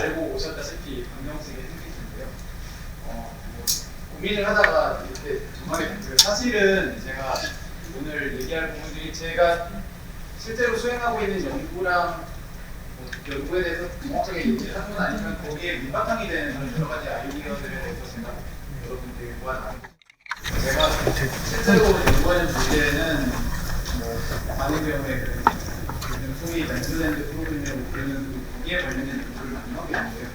알고 오셨다시피 방정식의 생기인데요. 뭐 고민을 하다가 이렇게 정하게 됐고요. 사실은 제가 오늘 얘기할 부분 중에 제가 실제로 수행하고 있는 연구랑 연구에 대해서 정확하게 얘기를 한 건 아니지만 거기에 밑바탕이 되는 여러 가지 아이디어들에 대해서 제가 여러분들과 나누고 제가 실제로 연구하는 주제는 많은 경우에 소위 랜드랜드 프로그램이라고 부르는 거기에 관련된 연구를 많이 하고 있는데요.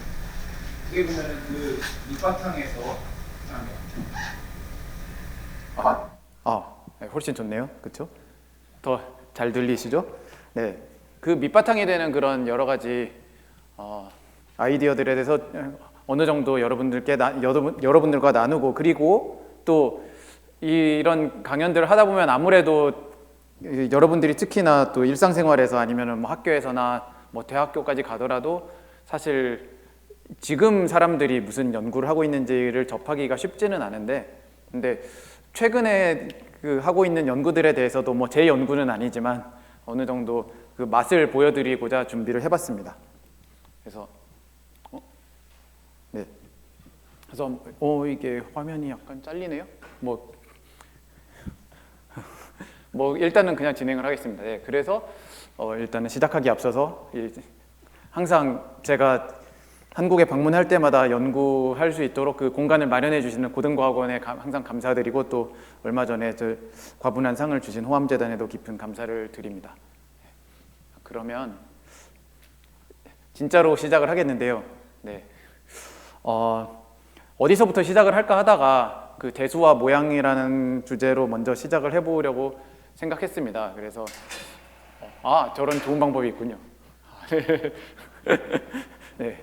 그게 보면은 그 밑바탕에서 네, 훨씬 좋네요. 그렇죠? 더 잘 들리시죠? 네, 그 밑바탕이 되는 그런 여러 가지 아이디어들에 대해서 어느 정도 여러분들과 나누고, 그리고 또 이런 강연들을 하다 보면 아무래도 여러분들이 특히나 또 일상생활에서 아니면 뭐 학교에서나 뭐 대학교까지 가더라도 사실 지금 사람들이 무슨 연구를 하고 있는지를 접하기가 쉽지는 않은데, 근데 최근에 그 하고 있는 연구들에 대해서도 뭐 제 연구는 아니지만 어느 정도 그 맛을 보여드리고자 준비를 해봤습니다. 그래서 네, 그래서 이게 화면이 약간 잘리네요. 뭐 일단은 그냥 진행을 하겠습니다. 네, 그래서 일단은 시작하기 앞서서 항상 제가 한국에 방문할 때마다 연구할 수 있도록 그 공간을 마련해 주시는 고등과학원에 항상 감사드리고, 또 얼마 전에 저 과분한 상을 주신 호암재단에도 깊은 감사를 드립니다. 그러면 진짜로 시작을 하겠는데요. 네, 어디서부터 시작을 할까 하다가 그 대수와 모양이라는 주제로 먼저 시작을 해보려고 생각했습니다. 그래서 저런 좋은 방법이 있군요. 네.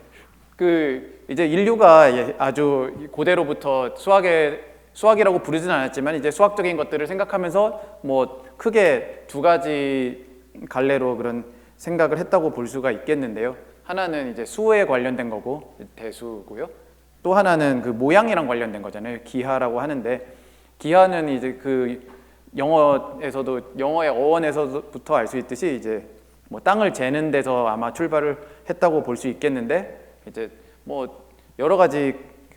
이제 인류가 아주 고대로부터 수학이라고 부르진 않았지만 이제 수학적인 것들을 생각하면서 뭐 크게 두 가지 갈래로 그런 생각을 했다고 볼 수가 있겠는데요. 하나는 이제 수에 관련된 거고, 대수고요. 또 하나는 그 모양이랑 관련된 거잖아요. 기하라고 하는데, 기하는 이제 그 영어의 어원에서부터 알 수 있듯이 이제 뭐 땅을 재는 데서 아마 출발을 했다고 볼 수 있겠는데, 이제 뭐 여러 가지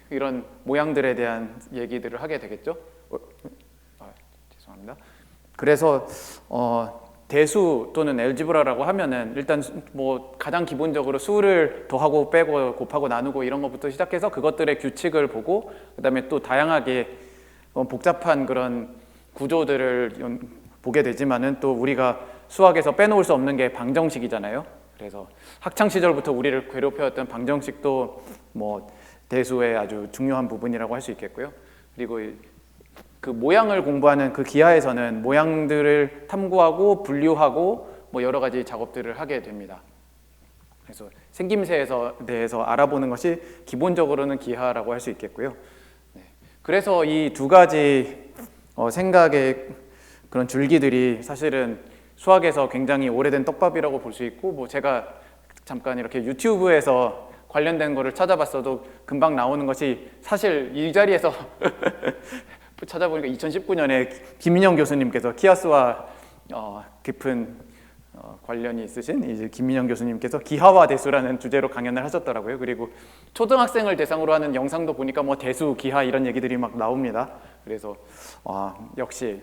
이런 모양들에 대한 얘기들을 하게 되겠죠. 죄송합니다. 그래서 대수 또는 엘지브라라고 하면은 일단 뭐 가장 기본적으로 수를 더하고 빼고 곱하고 나누고 이런 것부터 시작해서 그것들의 규칙을 보고, 그다음에 또 다양하게 복잡한 그런 구조들을 보게 되지만은, 또 우리가 수학에서 빼놓을 수 없는 게 방정식이잖아요. 그래서 학창 시절부터 우리를 괴롭혀왔던 방정식도 뭐 대수의 아주 중요한 부분이라고 할 수 있겠고요. 그리고 그 모양을 공부하는 그 기하에서는 모양들을 탐구하고 분류하고 뭐 여러 가지 작업들을 하게 됩니다. 그래서 생김새에 대해서 알아보는 것이 기본적으로는 기하라고 할 수 있겠고요. 네. 그래서 이 두 가지 생각의 그런 줄기들이 사실은 수학에서 굉장히 오래된 떡밥이라고 볼 수 있고, 뭐 제가 잠깐 이렇게 유튜브에서 관련된 거를 찾아봤어도 금방 나오는 것이, 사실 이 자리에서 찾아보니까 2019년에 김민영 교수님께서 키아스와 깊은 관련이 있으신 이제 김민영 교수님께서 기하와 대수라는 주제로 강연을 하셨더라고요. 그리고 초등학생을 대상으로 하는 영상도 보니까 뭐 대수, 기하 이런 얘기들이 막 나옵니다. 그래서 역시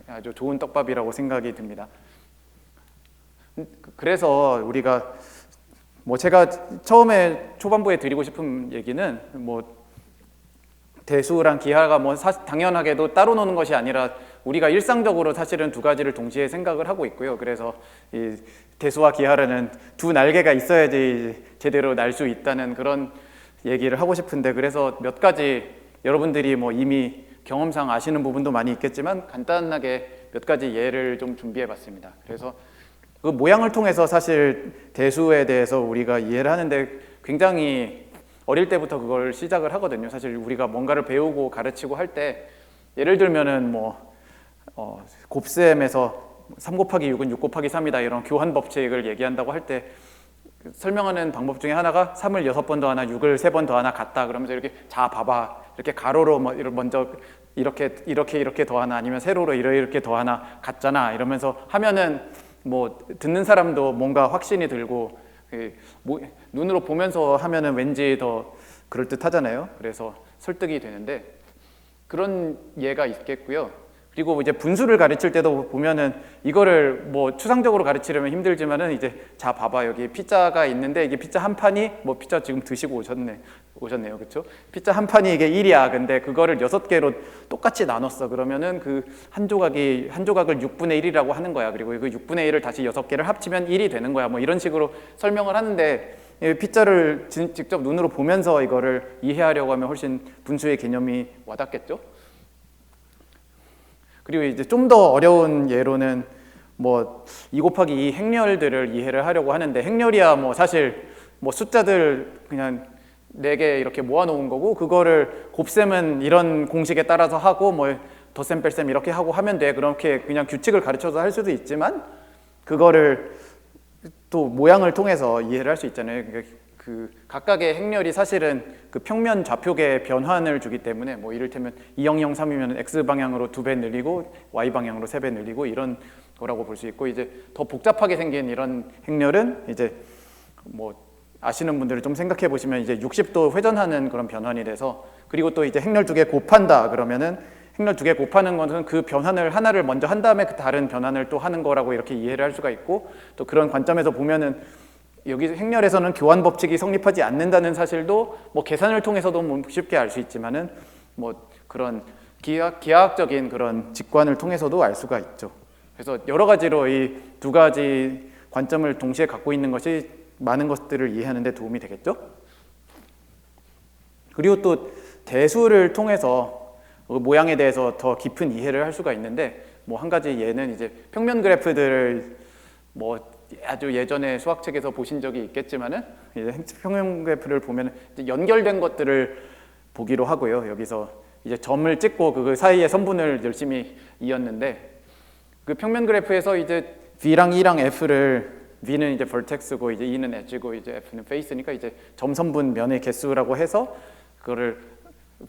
아주 좋은 떡밥이라고 생각이 듭니다. 그래서 우리가 뭐 제가 처음에 초반부에 드리고 싶은 얘기는 뭐 대수랑 기하가 뭐 당연하게도 따로 노는 것이 아니라 우리가 일상적으로 사실은 두 가지를 동시에 생각을 하고 있고요. 그래서 이 대수와 기하라는 두 날개가 있어야지 제대로 날 수 있다는 그런 얘기를 하고 싶은데, 그래서 몇 가지 여러분들이 뭐 이미 경험상 아시는 부분도 많이 있겠지만 간단하게 몇 가지 예를 좀 준비해 봤습니다. 그래서 그 모양을 통해서 사실 대수에 대해서 우리가 이해를 하는데 굉장히 어릴 때부터 그걸 시작을 하거든요. 사실 우리가 뭔가를 배우고 가르치고 할 때 예를 들면은 뭐 곱셈에서 3 곱하기 6은 6 곱하기 3이다 이런 교환 법칙을 얘기한다고 할 때 설명하는 방법 중에 하나가 3을 6번 더하나 6을 3번 더하나 같다 그러면서 이렇게 자 봐봐 이렇게 가로로 먼저 이렇게 더하나 아니면 세로로 이렇게 더하나 같잖아 이러면서 하면은 뭐 듣는 사람도 뭔가 확신이 들고 눈으로 보면서 하면은 왠지 더 그럴듯하잖아요. 그래서 설득이 되는데 그런 예가 있겠고요. 그리고 이제 분수를 가르칠 때도 보면은 이거를 뭐 추상적으로 가르치려면 힘들지만은 이제 자 봐봐 여기 피자가 있는데 이게 피자 한 판이 뭐 피자 지금 드시고 오셨네요. 그렇죠? 피자 한 판이 이게 1이야. 근데 그거를 6개로 똑같이 나눴어. 그러면은 그 한 조각을 6분의 1이라고 하는 거야. 그리고 그 6분의 1을 다시 6개를 합치면 1이 되는 거야. 뭐 이런 식으로 설명을 하는데 피자를 직접 눈으로 보면서 이거를 이해하려고 하면 훨씬 분수의 개념이 와닿겠죠? 그리고 이제 좀 더 어려운 예로는 뭐 2 곱하기 2 행렬들을 이해를 하려고 하는데 행렬이야 뭐 사실 뭐 숫자들 그냥 4개 이렇게 모아놓은 거고 그거를 곱셈은 이런 공식에 따라서 하고 뭐 덧셈 뺄셈 이렇게 하고 하면 돼. 그렇게 그냥 규칙을 가르쳐서 할 수도 있지만 그거를 또 모양을 통해서 이해를 할 수 있잖아요. 그 각각의 행렬이 사실은 그 평면 좌표계의 변환을 주기 때문에 뭐 이를테면 2,0,0,3이면 x 방향으로 2배 늘리고 y 방향으로 3배 늘리고 이런 거라고 볼 수 있고 이제 더 복잡하게 생긴 이런 행렬은 이제 뭐 아시는 분들을 좀 생각해 보시면 이제 60도 회전하는 그런 변환이 돼서 그리고 또 이제 행렬 2개 곱한다 그러면은 행렬 2개 곱하는 것은 그 변환을 하나를 먼저 한 다음에 그 다른 변환을 또 하는 거라고 이렇게 이해를 할 수가 있고 또 그런 관점에서 보면은 여기 행렬에서는 교환 법칙이 성립하지 않는다는 사실도 뭐 계산을 통해서도 뭐 쉽게 알 수 있지만은 뭐 그런 기하학적인 그런 직관을 통해서도 알 수가 있죠. 그래서 여러 가지로 이 두 가지 관점을 동시에 갖고 있는 것이 많은 것들을 이해하는 데 도움이 되겠죠. 그리고 또 대수를 통해서 모양에 대해서 더 깊은 이해를 할 수가 있는데 뭐 한 가지 예는 이제 평면 그래프들을 뭐 아주 예전에 수학책에서 보신 적이 있겠지만은 이제 평면 그래프를 보면 이제 연결된 것들을 보기로 하고요. 여기서 이제 점을 찍고 그 사이에 선분을 열심히 이었는데 그 평면 그래프에서 이제 V랑 E랑 F를 V는 이제 vertex고 이제 E는 edge고 이제 F는 face니까 이제 점 선분 면의 개수라고 해서 그거를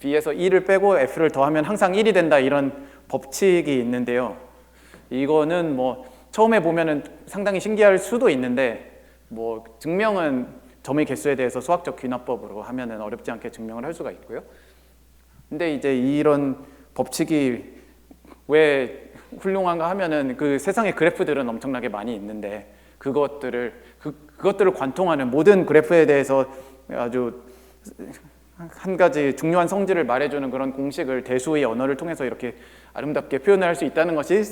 V에서 E를 빼고 F를 더하면 항상 1이 된다 이런 법칙이 있는데요. 이거는 뭐 처음에 보면은 상당히 신기할 수도 있는데 뭐 증명은 점의 개수에 대해서 수학적 귀납법으로 하면은 어렵지 않게 증명을 할 수가 있고요. 근데 이제 이런 법칙이 왜 훌륭한가 하면은 그 세상의 그래프들은 엄청나게 많이 있는데 그것들을 관통하는 모든 그래프에 대해서 아주 한 가지 중요한 성질을 말해주는 그런 공식을 대수의 언어를 통해서 이렇게 아름답게 표현을 할 수 있다는 것이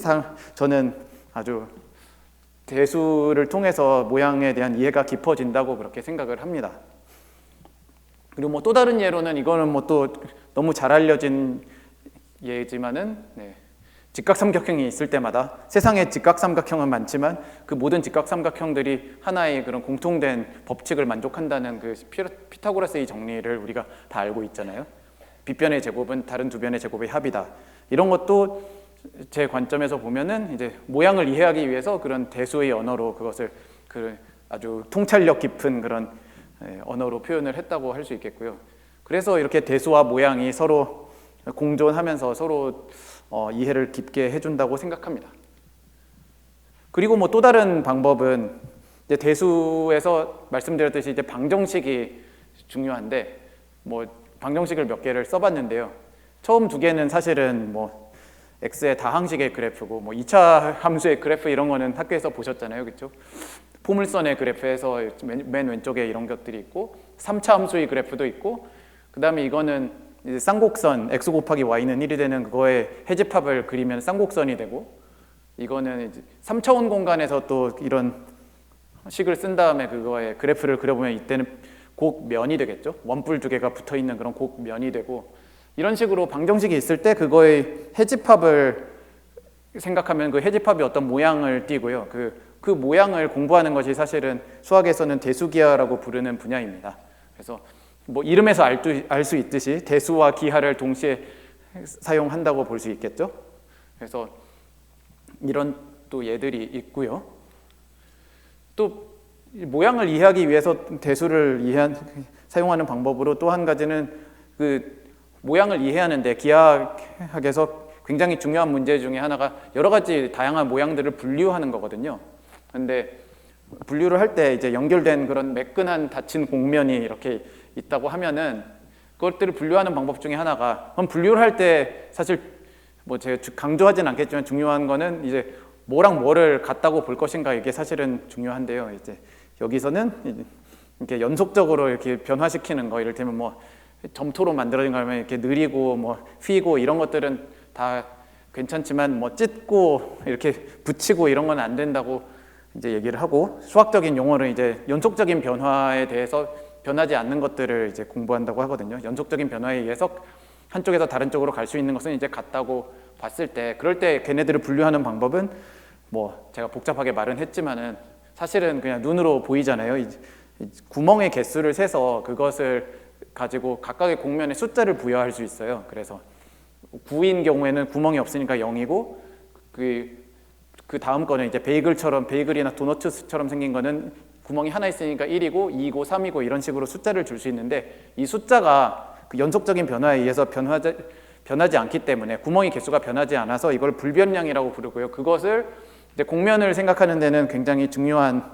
저는 아주 대수를 통해서 모양에 대한 이해가 깊어진다고 그렇게 생각을 합니다. 그리고 뭐 또 다른 예로는 이거는 뭐 또 너무 잘 알려진 예지만은 직각삼각형이 있을 때마다 세상에 직각삼각형은 많지만 그 모든 직각삼각형들이 하나의 그런 공통된 법칙을 만족한다는 그 피타고라스의 정리를 우리가 다 알고 있잖아요. 빗변의 제곱은 다른 두 변의 제곱의 합이다. 이런 것도 제 관점에서 보면은 이제 모양을 이해하기 위해서 그런 대수의 언어로 그것을 그 아주 통찰력 깊은 그런 언어로 표현을 했다고 할 수 있겠고요. 그래서 이렇게 대수와 모양이 서로 공존하면서 서로 이해를 깊게 해준다고 생각합니다. 그리고 뭐 또 다른 방법은 이제 대수에서 말씀드렸듯이 이제 방정식이 중요한데 뭐 방정식을 몇 개를 써봤는데요. 처음 2개는 사실은 뭐 x의 다항식의 그래프고 뭐 2차 함수의 그래프 이런 거는 학교에서 보셨잖아요, 그렇죠? 포물선의 그래프에서 맨 왼쪽에 이런 것들이 있고 3차 함수의 그래프도 있고 그 다음에 이거는 이제 쌍곡선 x 곱하기 y는 1이 되는 그거의 해집합을 그리면 쌍곡선이 되고 이거는 이제 3차원 공간에서 또 이런 식을 쓴 다음에 그거의 그래프를 그려보면 이때는 곡면이 되겠죠. 원뿔 2개가 붙어있는 그런 곡면이 되고 이런 식으로 방정식이 있을 때 그거의 해집합을 생각하면 그 해집합이 어떤 모양을 띠고요. 그 모양을 공부하는 것이 사실은 수학에서는 대수기하라고 부르는 분야입니다. 그래서 뭐 이름에서 알 수 있듯이 대수와 기하를 동시에 사용한다고 볼 수 있겠죠. 그래서 이런 또 예들이 있고요. 또 모양을 이해하기 위해서 대수를 사용하는 방법으로 또 한 가지는 그 모양을 이해하는데 기하학에서 굉장히 중요한 문제 중에 하나가 여러 가지 다양한 모양들을 분류하는 거거든요. 근데 분류를 할 때 이제 연결된 그런 매끈한 닫힌 곡면이 이렇게 있다고 하면은 그것들을 분류하는 방법 중에 하나가, 그럼 분류를 할 때 사실 뭐 제가 강조하진 않겠지만 중요한 거는 이제 뭐랑 뭐를 같다고 볼 것인가, 이게 사실은 중요한데요. 이제 여기서는 이렇게 연속적으로 이렇게 변화시키는 거, 이를테면 뭐 점토로 만들어진 거면 이렇게 느리고 뭐 휘고 이런 것들은 다 괜찮지만 뭐 찢고 이렇게 붙이고 이런 건 안 된다고 이제 얘기를 하고, 수학적인 용어는 이제 연속적인 변화에 대해서 변하지 않는 것들을 이제 공부한다고 하거든요. 연속적인 변화에 의해서 한쪽에서 다른 쪽으로 갈 수 있는 것은 이제 같다고 봤을 때, 그럴 때 걔네들을 분류하는 방법은 뭐 제가 복잡하게 말은 했지만은 사실은 그냥 눈으로 보이잖아요. 이 구멍의 개수를 세서 그것을 가지고 각각의 곡면에 숫자를 부여할 수 있어요. 그래서 9인 경우에는 구멍이 없으니까 0이고, 그 다음 거는 이제 베이글이나 도너츠처럼 생긴 거는 구멍이 하나 있으니까 1이고 2이고 3이고 이런 식으로 숫자를 줄 수 있는데, 이 숫자가 그 연속적인 변화에 의해서 변하지 않기 때문에, 구멍의 개수가 변하지 않아서 이걸 불변량이라고 부르고요. 그것을 이제 곡면을 생각하는 데는 굉장히 중요한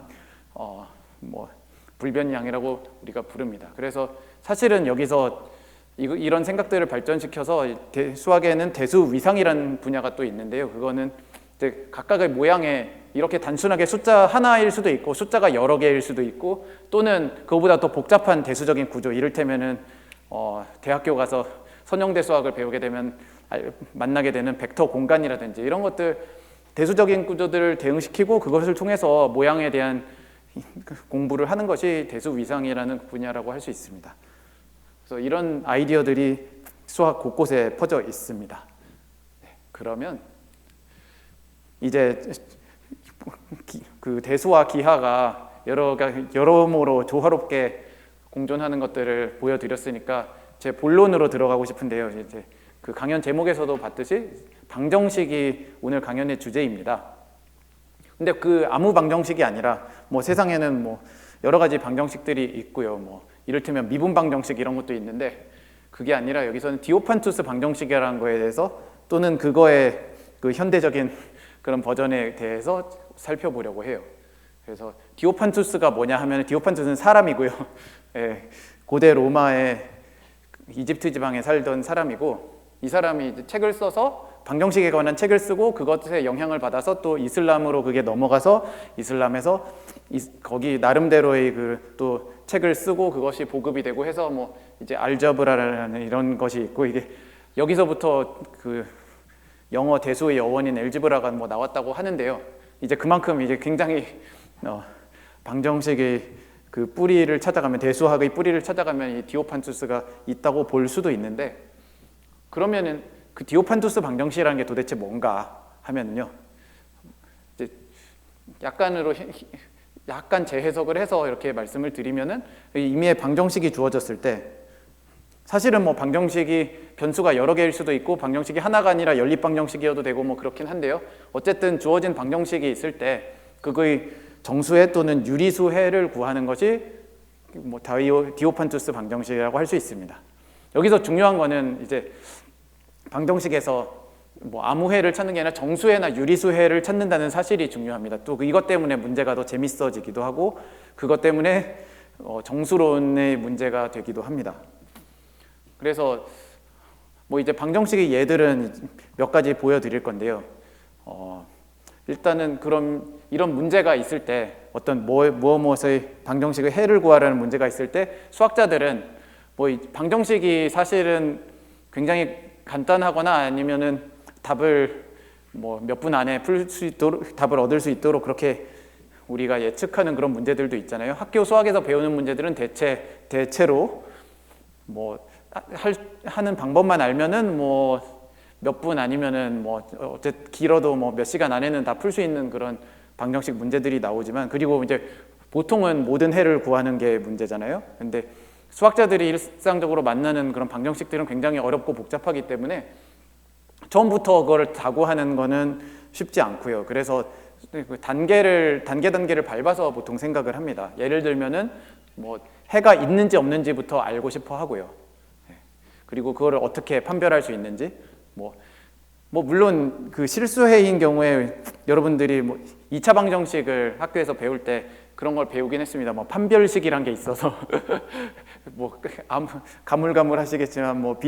뭐 불변량이라고 우리가 부릅니다. 그래서 사실은 여기서 이런 생각들을 발전시켜서 수학에는 대수 위상이라는 분야가 또 있는데요. 그거는 이제 각각의 모양에 이렇게 단순하게 숫자 하나일 수도 있고 숫자가 여러 개일 수도 있고, 또는 그거보다 더 복잡한 대수적인 구조, 이를테면은 대학교 가서 선형대 수학을 배우게 되면 만나게 되는 벡터 공간이라든지 이런 것들, 대수적인 구조들을 대응시키고 그것을 통해서 모양에 대한 공부를 하는 것이 대수 위상이라는 분야라고 할 수 있습니다. 그래서 이런 아이디어들이 수학 곳곳에 퍼져 있습니다. 그러면 이제 그 대수와 기하가 여러모로 조화롭게 공존하는 것들을 보여드렸으니까 제 본론으로 들어가고 싶은데요. 이제 그 강연 제목에서도 봤듯이 방정식이 오늘 강연의 주제입니다. 근데 그 아무 방정식이 아니라 뭐 세상에는 뭐 여러 가지 방정식들이 있고요. 뭐 이를테면 미분 방정식 이런 것도 있는데, 그게 아니라 여기서는 디오판투스 방정식이라는 거에 대해서, 또는 그거의 그 현대적인 그런 버전에 대해서 살펴보려고 해요. 그래서 디오판투스가 뭐냐 하면, 디오판투스는 사람이고요. 예, 고대 로마의 이집트 지방에 살던 사람이고, 이 사람이 이제 책을 써서 방정식에 관한 책을 쓰고 그것에 영향을 받아서 또 이슬람으로 그게 넘어가서 이슬람에서 거기 나름대로의 그 또 책을 쓰고 그것이 보급이 되고 해서 뭐 이제 알저브라라는 이런 것이 있고, 이게 여기서부터 그 영어 대수의 여원인 엘지브라가 뭐 나왔다고 하는데요. 이제 그만큼 이제 굉장히 방정식의 그 뿌리를 찾아가면, 대수학의 뿌리를 찾아가면 이 디오판투스가 있다고 볼 수도 있는데, 그러면은 그 디오판투스 방정식이라는 게 도대체 뭔가 하면요, 이제 약간 재해석을 해서 이렇게 말씀을 드리면은, 임의의 방정식이 주어졌을 때 사실은 뭐 방정식이 변수가 여러 개일 수도 있고 방정식이 하나가 아니라 연립 방정식이어도 되고 뭐 그렇긴 한데요. 어쨌든 주어진 방정식이 있을 때 그거의 정수해 또는 유리수해를 구하는 것이 뭐 디오판투스 방정식이라고 할 수 있습니다. 여기서 중요한 거는 이제 방정식에서 뭐 아무해를 찾는 게 아니라 정수해나 유리수해를 찾는다는 사실이 중요합니다. 또 이것 때문에 문제가 더 재밌어지기도 하고, 그것 때문에 정수론의 문제가 되기도 합니다. 그래서 뭐 이제 방정식의 예들은 몇 가지 보여드릴 건데요. 일단은 그럼 이런 문제가 있을 때, 어떤 무엇의 방정식의 해를 구하라는 문제가 있을 때, 수학자들은 뭐 이 방정식이 사실은 굉장히 간단하거나 아니면은 답을 뭐 몇 분 안에 풀 수 있도록, 답을 얻을 수 있도록 그렇게 우리가 예측하는 그런 문제들도 있잖아요. 학교 수학에서 배우는 문제들은 대체로 뭐 하는 방법만 알면은 뭐 몇 분 아니면은 뭐 어쨌든 길어도 뭐 몇 시간 안에는 다 풀 수 있는 그런 방정식 문제들이 나오지만, 그리고 이제 보통은 모든 해를 구하는 게 문제잖아요. 근데 수학자들이 일상적으로 만나는 그런 방정식들은 굉장히 어렵고 복잡하기 때문에 처음부터 그걸 다 구하는 거는 쉽지 않고요. 그래서 그 단계를 밟아서 보통 생각을 합니다. 예를 들면은 뭐 해가 있는지 없는지부터 알고 싶어 하고요. 그리고 그거를 어떻게 판별할 수 있는지, 뭐 물론 그 실수해인 경우에 여러분들이 뭐 2차 방정식을 학교에서 배울 때 그런 걸 배우긴 했습니다. 뭐 판별식이란 게 있어서 뭐 가물가물하시겠지만 뭐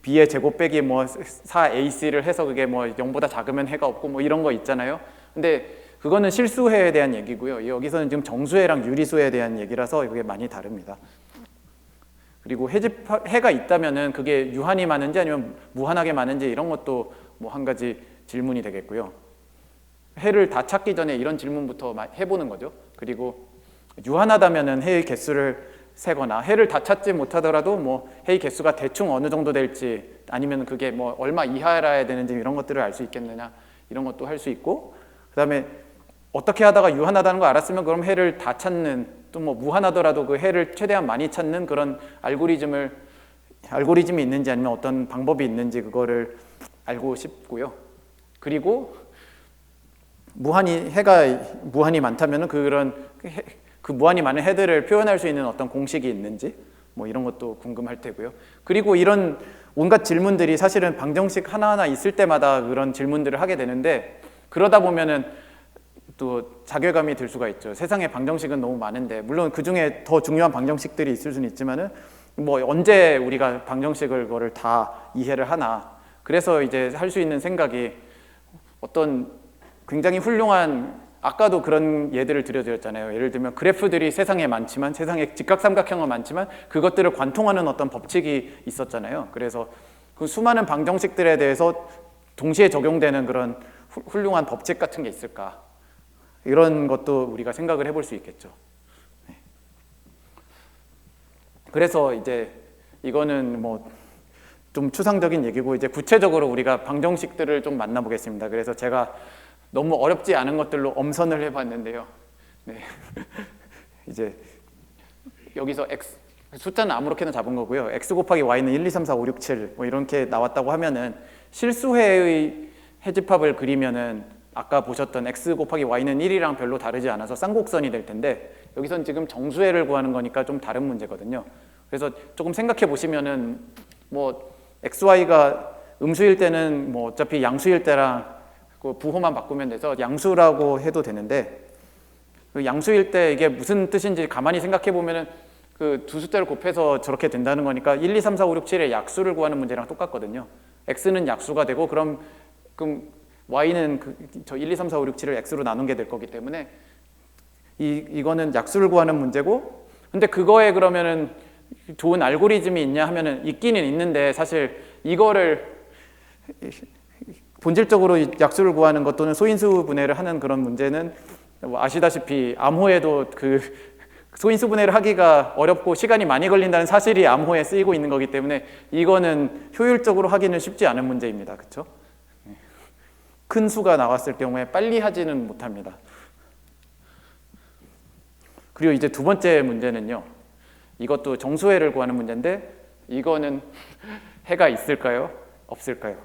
b의 제곱 빼기 뭐 4ac를 해서 그게 뭐 0보다 작으면 해가 없고 뭐 이런 거 있잖아요. 근데 그거는 실수해에 대한 얘기고요. 여기서는 지금 정수해랑 유리수해에 대한 얘기라서 이게 많이 다릅니다. 그리고 해가 있다면은 그게 유한히 많은지 아니면 무한하게 많은지 이런 것도 뭐 한 가지 질문이 되겠고요. 해를 다 찾기 전에 이런 질문부터 해보는 거죠. 그리고 유한하다면은 해의 개수를 세거나 해를 다 찾지 못하더라도 뭐 해의 개수가 대충 어느 정도 될지 아니면 그게 뭐 얼마 이하라야 되는지 이런 것들을 알 수 있겠느냐 이런 것도 할 수 있고, 그다음에 어떻게 하다가 유한하다는 거 알았으면 그럼 해를 다 찾는, 또 뭐 무한하더라도 그 해를 최대한 많이 찾는 그런 알고리즘이 있는지 아니면 어떤 방법이 있는지 그거를 알고 싶고요. 그리고 해가 무한히 많다면은 그 무한히 많은 해들을 표현할 수 있는 어떤 공식이 있는지 뭐 이런 것도 궁금할 테고요. 그리고 이런 온갖 질문들이 사실은 방정식 하나하나 있을 때마다 그런 질문들을 하게 되는데, 그러다 보면은 또 자괴감이 들 수가 있죠. 세상에 방정식은 너무 많은데, 물론 그 중에 더 중요한 방정식들이 있을 수는 있지만은 뭐 언제 우리가 방정식을 그거를 다 이해를 하나. 그래서 이제 할 수 있는 생각이 어떤 굉장히 훌륭한, 아까도 그런 예들을 들려드렸잖아요. 예를 들면 그래프들이 세상에 많지만, 세상에 직각삼각형은 많지만 그것들을 관통하는 어떤 법칙이 있었잖아요. 그래서 그 수많은 방정식들에 대해서 동시에 적용되는 그런 훌륭한 법칙 같은 게 있을까, 이런 것도 우리가 생각을 해볼 수 있겠죠. 네. 그래서 이제 이거는 뭐 좀 추상적인 얘기고, 이제 구체적으로 우리가 방정식들을 좀 만나보겠습니다. 그래서 제가 너무 어렵지 않은 것들로 엄선을 해봤는데요. 네. 이제 여기서 숫자는 아무렇게나 잡은 거고요. x 곱하기 y는 1, 2, 3, 4, 5, 6, 7 뭐 이렇게 나왔다고 하면은 실수해의 해집합을 그리면은 아까 보셨던 x 곱하기 y는 1이랑 별로 다르지 않아서 쌍곡선이 될 텐데, 여기선 지금 정수해를 구하는 거니까 좀 다른 문제거든요. 그래서 조금 생각해 보시면은 뭐 xy가 음수일 때는 뭐 어차피 양수일 때랑 그 부호만 바꾸면 돼서 양수라고 해도 되는데, 그 양수일 때 이게 무슨 뜻인지 가만히 생각해 보면은 그 두 숫자를 곱해서 저렇게 된다는 거니까 1, 2, 3, 4, 5, 6, 7의 약수를 구하는 문제랑 똑같거든요. x는 약수가 되고 그럼 y는 저 1, 2, 3, 4, 5, 6, 7을 x로 나눈 게 될 거기 때문에 이거는 약수를 구하는 문제고, 근데 그거에 그러면은 좋은 알고리즘이 있냐 하면은 있기는 있는데, 사실 이거를 본질적으로 약수를 구하는 것 또는 소인수 분해를 하는 그런 문제는 뭐 아시다시피 암호에도 그 소인수 분해를 하기가 어렵고 시간이 많이 걸린다는 사실이 암호에 쓰이고 있는 거기 때문에 이거는 효율적으로 하기는 쉽지 않은 문제입니다. 그렇죠? 큰 수가 나왔을 경우에 빨리 하지는 못합니다. 그리고 이제 두 번째 문제는요, 이것도 정수해를 구하는 문제인데, 이거는 해가 있을까요? 없을까요?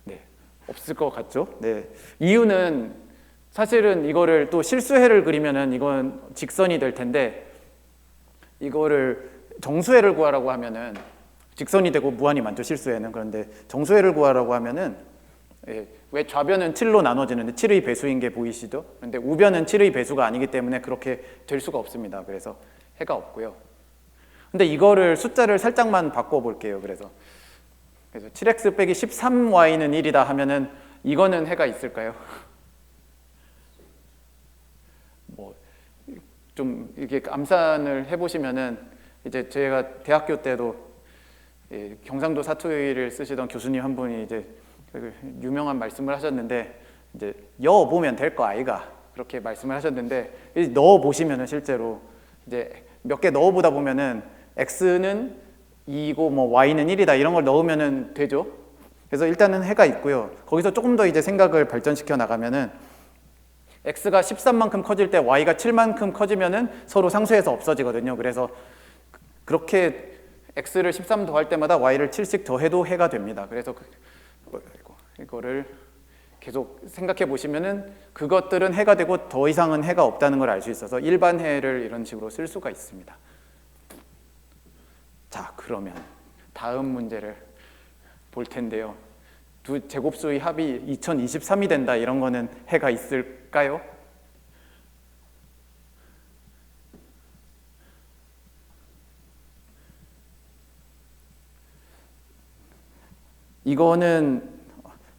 네, 없을 것 같죠? 네. 이유는 사실은 이거를 또 실수해를 그리면은 이건 직선이 될 텐데, 이거를 정수해를 구하라고 하면은 직선이 되고 무한히 많죠, 실수해는. 그런데 정수해를 구하라고 하면은 왜 좌변은 7로 나눠지는데 7의 배수인 게 보이시죠? 그런데 우변은 7의 배수가 아니기 때문에 그렇게 될 수가 없습니다. 그래서 해가 없고요. 근데 이거를 숫자를 살짝만 바꿔볼게요. 그래서 7x 빼기 13y는 1이다 하면은 이거는 해가 있을까요? 뭐 좀 이렇게 암산을 해보시면은, 이제 제가 대학교 때도 경상도 사투리를 쓰시던 교수님 한 분이 이제 유명한 말씀을 하셨는데, 이제 여 보면 될 거 아이가, 그렇게 말씀을 하셨는데, 넣어 보시면은 실제로 이제 몇 개 넣어 보다 보면은 x는 2이고 뭐 y는 1이다 이런 걸 넣으면은 되죠. 그래서 일단은 해가 있고요. 거기서 조금 더 이제 생각을 발전시켜 나가면은 x가 13만큼 커질 때 y가 7만큼 커지면은 서로 상수해서 없어지거든요. 그래서 그렇게 x를 13 더할 때마다 y를 7씩 더해도 해가 됩니다. 그래서 이거를 계속 생각해 보시면은 그것들은 해가 되고 더 이상은 해가 없다는 걸 알 수 있어서 일반 해를 이런 식으로 쓸 수가 있습니다. 자, 그러면 다음 문제를 볼 텐데요. 두 제곱수의 합이 2023이 된다 이런 거는 해가 있을까요? 이거는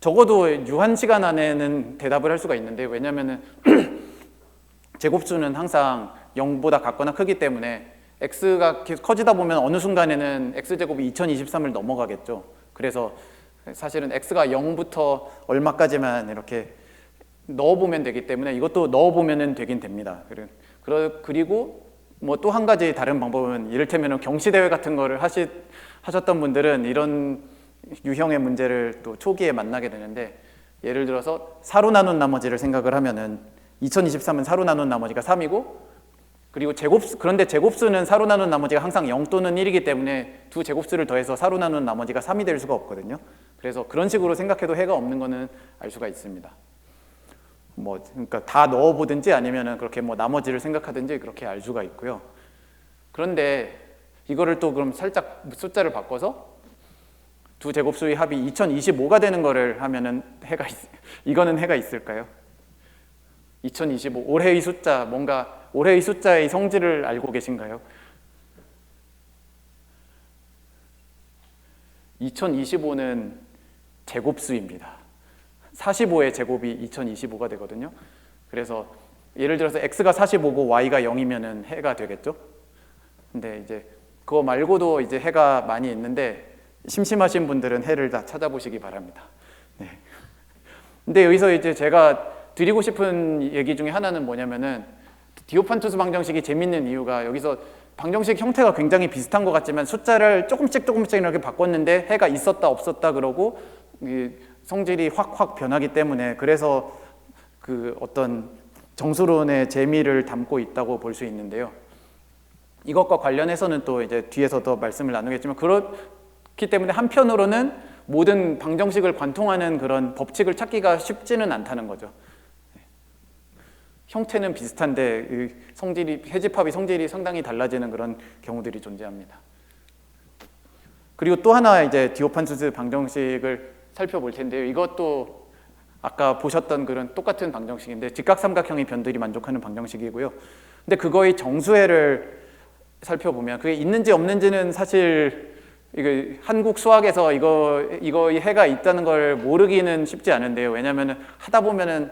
적어도 유한 시간 안에는 대답을 할 수가 있는데, 왜냐면은 제곱수는 항상 0보다 같거나 크기 때문에 x가 계속 커지다 보면 어느 순간에는 x제곱이 2023을 넘어가겠죠. 그래서 사실은 x가 0부터 얼마까지만 이렇게 넣어보면 되기 때문에 이것도 넣어보면 되긴 됩니다. 그리고 뭐 또 한 가지 다른 방법은, 이를테면 경시대회 같은 거를 하셨던 분들은 이런 유형의 문제를 또 초기에 만나게 되는데, 예를 들어서 4로 나눈 나머지를 생각을 하면은 2023은 4로 나눈 나머지가 3이고, 그리고 그런데 제곱수는 4로 나눈 나머지가 항상 0 또는 1이기 때문에 두 제곱수를 더해서 4로 나눈 나머지가 3이 될 수가 없거든요. 그래서 그런 식으로 생각해도 해가 없는 거는 알 수가 있습니다. 그러니까 다 넣어보든지 아니면은 그렇게 뭐 나머지를 생각하든지 그렇게 알 수가 있고요. 그런데 이거를 또 그럼 살짝 숫자를 바꿔서 두 제곱수의 합이 2025가 되는 거를 하면은 이거는 해가 있을까요? 2025, 올해의 숫자, 뭔가 올해의 숫자의 성질을 알고 계신가요? 2025는 제곱수입니다. 45의 제곱이 2025가 되거든요. 그래서 예를 들어서 x가 45고 y가 0이면은 해가 되겠죠. 근데 이제 그거 말고도 이제 해가 많이 있는데, 심심하신 분들은 해를 다 찾아보시기 바랍니다. 네. 근데 여기서 이제 제가 드리고 싶은 얘기 중에 하나는 뭐냐면은, 디오판투스 방정식이 재밌는 이유가, 여기서 방정식 형태가 굉장히 비슷한 것 같지만 숫자를 조금씩 이렇게 바꿨는데 해가 있었다 없었다 그러고 성질이 확 변하기 때문에, 그래서 그 어떤 정수론의 재미를 담고 있다고 볼 수 있는데요. 이것과 관련해서는 또 이제 뒤에서 더 말씀을 나누겠지만, 그렇기 때문에 한편으로는 모든 방정식을 관통하는 그런 법칙을 찾기가 쉽지는 않다는 거죠. 형태는 비슷한데 해집합이 성질이 상당히 달라지는 그런 경우들이 존재합니다. 그리고 또 하나 이제 디오판투스 방정식을 살펴볼 텐데요. 이것도 아까 보셨던 그런 똑같은 방정식인데, 직각삼각형의 변들이 만족하는 방정식이고요. 근데 그거의 정수해를 살펴보면, 그게 있는지 없는지는 사실 이거 한국 수학에서 이거의 해가 있다는 걸 모르기는 쉽지 않은데요. 왜냐하면 하다 보면은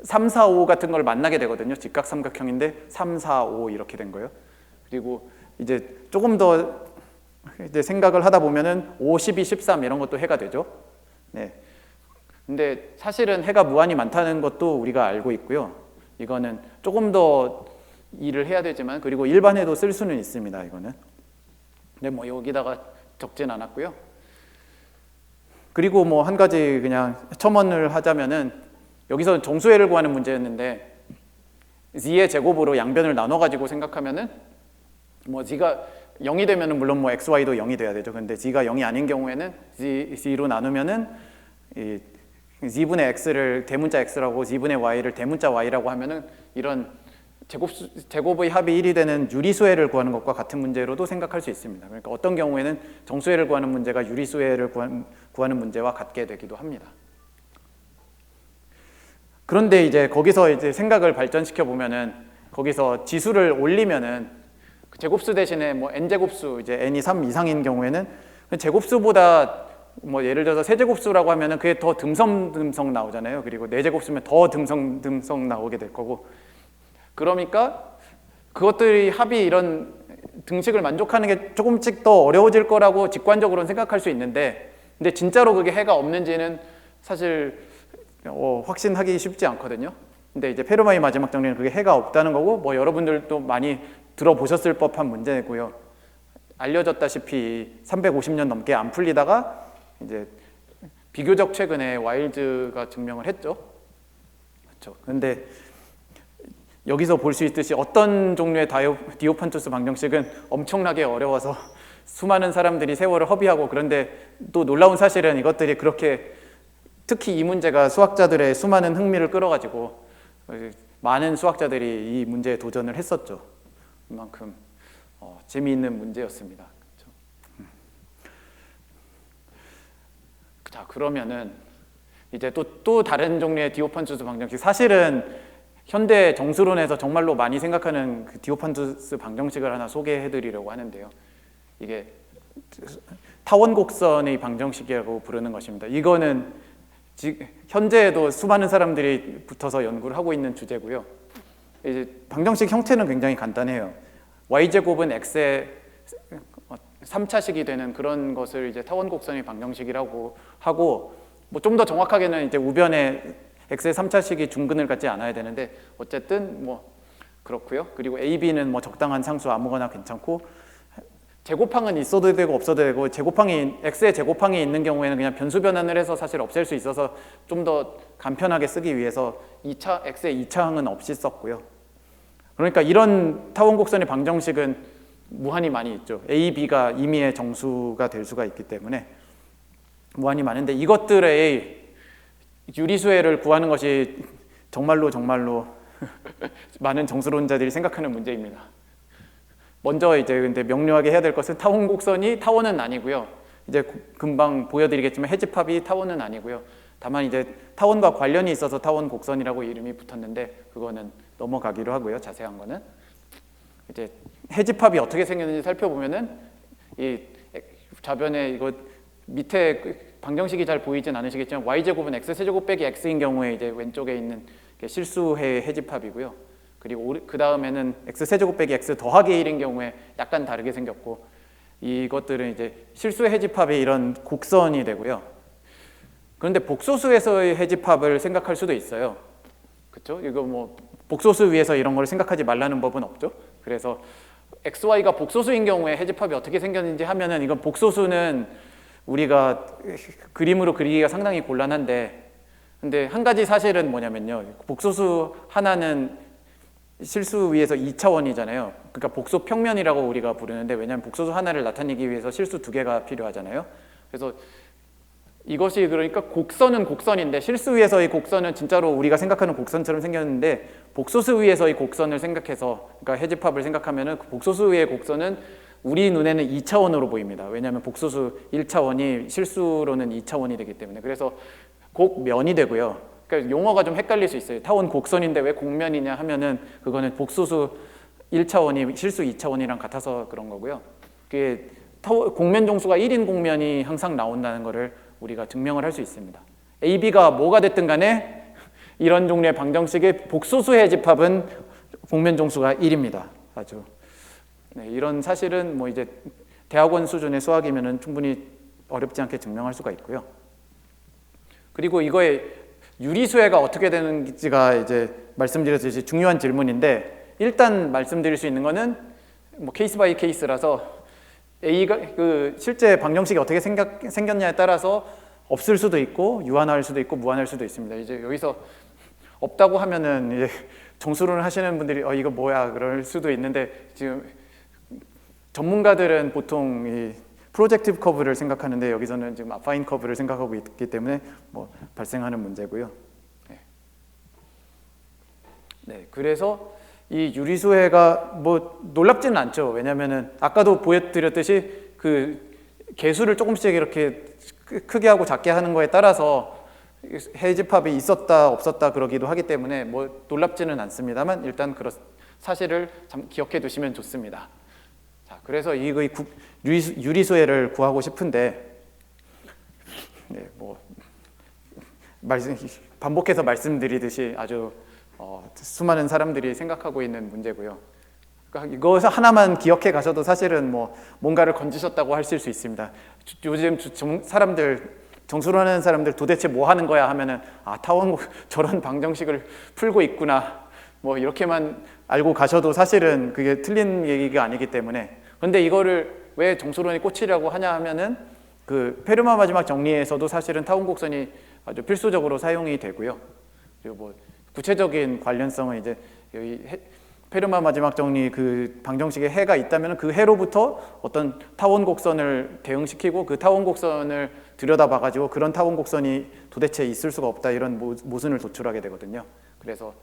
3, 4, 5 같은 걸 만나게 되거든요. 직각삼각형인데 3, 4, 5 이렇게 된 거예요. 그리고 이제 조금 더 이제 생각을 하다 보면은 5, 12, 13 이런 것도 해가 되죠. 네. 근데 사실은 해가 무한히 많다는 것도 우리가 알고 있고요. 이거는 조금 더 일을 해야 되지만, 그리고 일반에도 쓸 수는 있습니다. 이거는. 근데 뭐 여기다가 적진 않았고요. 그리고 뭐 한 가지 그냥 첨언을 하자면은, 여기서 정수해를 구하는 문제였는데, z의 제곱으로 양변을 나눠 가지고 생각하면은, 뭐 z가 0이 되면은 물론 뭐 xy도 0이 돼야 되죠. 근데 z가 0이 아닌 경우에는 z로 나누면은 이 z분의 x를 대문자 x라고 z분의 y를 대문자 y라고 하면은, 이런 제곱의 합이 1이 되는 유리수해를 구하는 것과 같은 문제로도 생각할 수 있습니다. 그러니까 어떤 경우에는 정수해를 구하는 문제가 유리수해를 구하는 문제와 같게 되기도 합니다. 그런데 이제 거기서 이제 생각을 발전시켜 보면은, 거기서 지수를 올리면은 제곱수 대신에 뭐 n제곱수, 이제 n이 3 이상인 경우에는 제곱수보다 뭐 예를 들어서 세제곱수라고 하면은 그게 더 듬성듬성 나오잖아요. 그리고 네제곱수면 더 듬성듬성 나오게 될 거고, 그러니까 그것들이 합이 이런 등식을 만족하는 게 조금씩 더 어려워질 거라고 직관적으로는 생각할 수 있는데, 근데 진짜로 그게 해가 없는지는 사실 확신하기 쉽지 않거든요. 근데 이제 페르마의 마지막 정리는 그게 해가 없다는 거고, 뭐 여러분들도 많이 들어보셨을 법한 문제고요. 알려졌다시피 350년 넘게 안 풀리다가 이제 비교적 최근에 와일즈가 증명을 했죠. 그렇죠. 근데 여기서 볼 수 있듯이 어떤 종류의 디오판투스 방정식은 엄청나게 어려워서 수많은 사람들이 세월을 허비하고, 그런데 또 놀라운 사실은 이것들이 그렇게, 특히 이 문제가 수학자들의 수많은 흥미를 끌어가지고 많은 수학자들이 이 문제에 도전을 했었죠. 그만큼 재미있는 문제였습니다. 그렇죠? 자, 그러면은 이제 또 다른 종류의 디오판투스 방정식, 사실은 현대 정수론에서 정말로 많이 생각하는 그 디오판투스 방정식을 하나 소개해드리려고 하는데요. 이게 타원 곡선의 방정식이라고 부르는 것입니다. 이거는 현재에도 수많은 사람들이 붙어서 연구를 하고 있는 주제고요. 이제 방정식 형태는 굉장히 간단해요. y제곱은 x의 3차식이 되는 그런 것을 이제 타원 곡선의 방정식이라고 하고, 뭐 좀 더 정확하게는 이제 우변에 x의 3차식이 중근을 갖지 않아야 되는데 어쨌든 뭐 그렇고요. 그리고 a, b는 뭐 적당한 상수 아무거나 괜찮고, 제곱항은 있어도 되고 없어도 되고, 제곱항이 x의 제곱항이 있는 경우에는 그냥 변수 변환을 해서 사실 없앨 수 있어서 좀 더 간편하게 쓰기 위해서 x의 2차항은 없이 썼고요. 그러니까 이런 타원 곡선의 방정식은 무한히 많이 있죠. a, b가 임의의 정수가 될 수가 있기 때문에 무한히 많은데, 이것들의 유리수열을 구하는 것이 정말로 많은 정수론자들이 생각하는 문제입니다. 먼저 이제 근데 명료하게 해야 될 것은 타원 곡선이 타원은 아니고요. 이제 금방 보여드리겠지만 해집합이 타원은 아니고요. 다만 이제 타원과 관련이 있어서 타원 곡선이라고 이름이 붙었는데 그거는 넘어가기로 하고요. 자세한 거는 이제 해집합이 어떻게 생겼는지 살펴보면은 이 좌변에 이거 밑에 방정식이 잘 보이진 않으시겠지만 y제곱은 x세제곱 빼기 x인 경우에 이제 왼쪽에 있는 게 실수의 해집합이고요. 그리고 그 다음에는 x세제곱 빼기 x 더하기 1인 경우에 약간 다르게 생겼고, 이것들은 이제 실수의 해집합이 이런 곡선이 되고요. 그런데 복소수에서의 해집합을 생각할 수도 있어요. 그렇죠? 이거 뭐 복소수 위에서 이런 걸 생각하지 말라는 법은 없죠. 그래서 xy가 복소수인 경우에 해집합이 어떻게 생겼는지 하면은, 이건 복소수는 우리가 그림으로 그리기가 상당히 곤란한데, 근데 한 가지 사실은 뭐냐면요, 복소수 하나는 실수 위에서 2차원이잖아요. 그러니까 복소 평면이라고 우리가 부르는데, 왜냐하면 복소수 하나를 나타내기 위해서 실수 2개가 필요하잖아요. 그래서 이것이 그러니까 곡선은 곡선인데, 실수 위에서의 곡선은 진짜로 우리가 생각하는 곡선처럼 생겼는데, 복소수 위에서의 곡선을 생각해서, 그러니까 해집합을 생각하면은 복소수 위의 곡선은 우리 눈에는 2차원으로 보입니다. 왜냐하면 복소수 1차원이 실수로는 2차원이 되기 때문에. 그래서 곡면이 되고요. 그러니까 용어가 좀 헷갈릴 수 있어요. 타원 곡선인데 왜 곡면이냐 하면은, 그거는 복소수 1차원이 실수 2차원이랑 같아서 그런 거고요. 그게 곡면 종수가 1인 곡면이 항상 나온다는 거를 우리가 증명을 할 수 있습니다. A, B가 뭐가 됐든 간에 이런 종류의 방정식의 복소수 해집합은 곡면 종수가 1입니다. 아주 네, 이런 사실은 뭐 이제 대학원 수준의 수학이면은 충분히 어렵지 않게 증명할 수가 있고요. 그리고 이거의 유리수혜가 어떻게 되는지가 이제 말씀드렸듯이 중요한 질문인데, 일단 말씀드릴 수 있는 거는 뭐 케이스 바이 케이스라서 A가 그 실제 방정식이 어떻게 생겼냐에 따라서 없을 수도 있고 유한할 수도 있고 무한할 수도 있습니다. 이제 여기서 없다고 하면은 이제 정수론을 하시는 분들이 이거 뭐야 그럴 수도 있는데, 지금 전문가들은 보통 이 프로젝티브 커브를 생각하는데 여기서는 지금 아파인 커브를 생각하고 있기 때문에 뭐 발생하는 문제고요. 네, 그래서 이 유리수혜가 뭐 놀랍지는 않죠. 왜냐하면은 아까도 보여드렸듯이 그 개수를 조금씩 이렇게 크게 하고 작게 하는 거에 따라서 해집합이 있었다 없었다 그러기도 하기 때문에 뭐 놀랍지는 않습니다만, 일단 그런 사실을 참 기억해 두시면 좋습니다. 자, 그래서 이 유리수혜를 구하고 싶은데, 네, 뭐 반복해서 말씀드리듯이 아주 수많은 사람들이 생각하고 있는 문제고요. 그러니까 이거 하나만 기억해 가셔도 사실은 뭐 뭔가를 건지셨다고 하실 수 있습니다. 요즘 정수론하는 사람들 도대체 뭐 하는 거야 하면은, 타원 저런 방정식을 풀고 있구나, 뭐 이렇게만 알고 가셔도 사실은 그게 틀린 얘기가 아니기 때문에. 그런데 이거를 왜 정수론이 꽂히려고 하냐 하면은, 그 페르마 마지막 정리에서도 사실은 타원 곡선이 아주 필수적으로 사용이 되고요. 그리고 뭐 구체적인 관련성은 이제 여기 페르마 마지막 정리 그 방정식에 해가 있다면 그 해로부터 어떤 타원 곡선을 대응시키고 그 타원 곡선을 들여다봐가지고 그런 타원 곡선이 도대체 있을 수가 없다, 이런 모순을 도출하게 되거든요. 그래서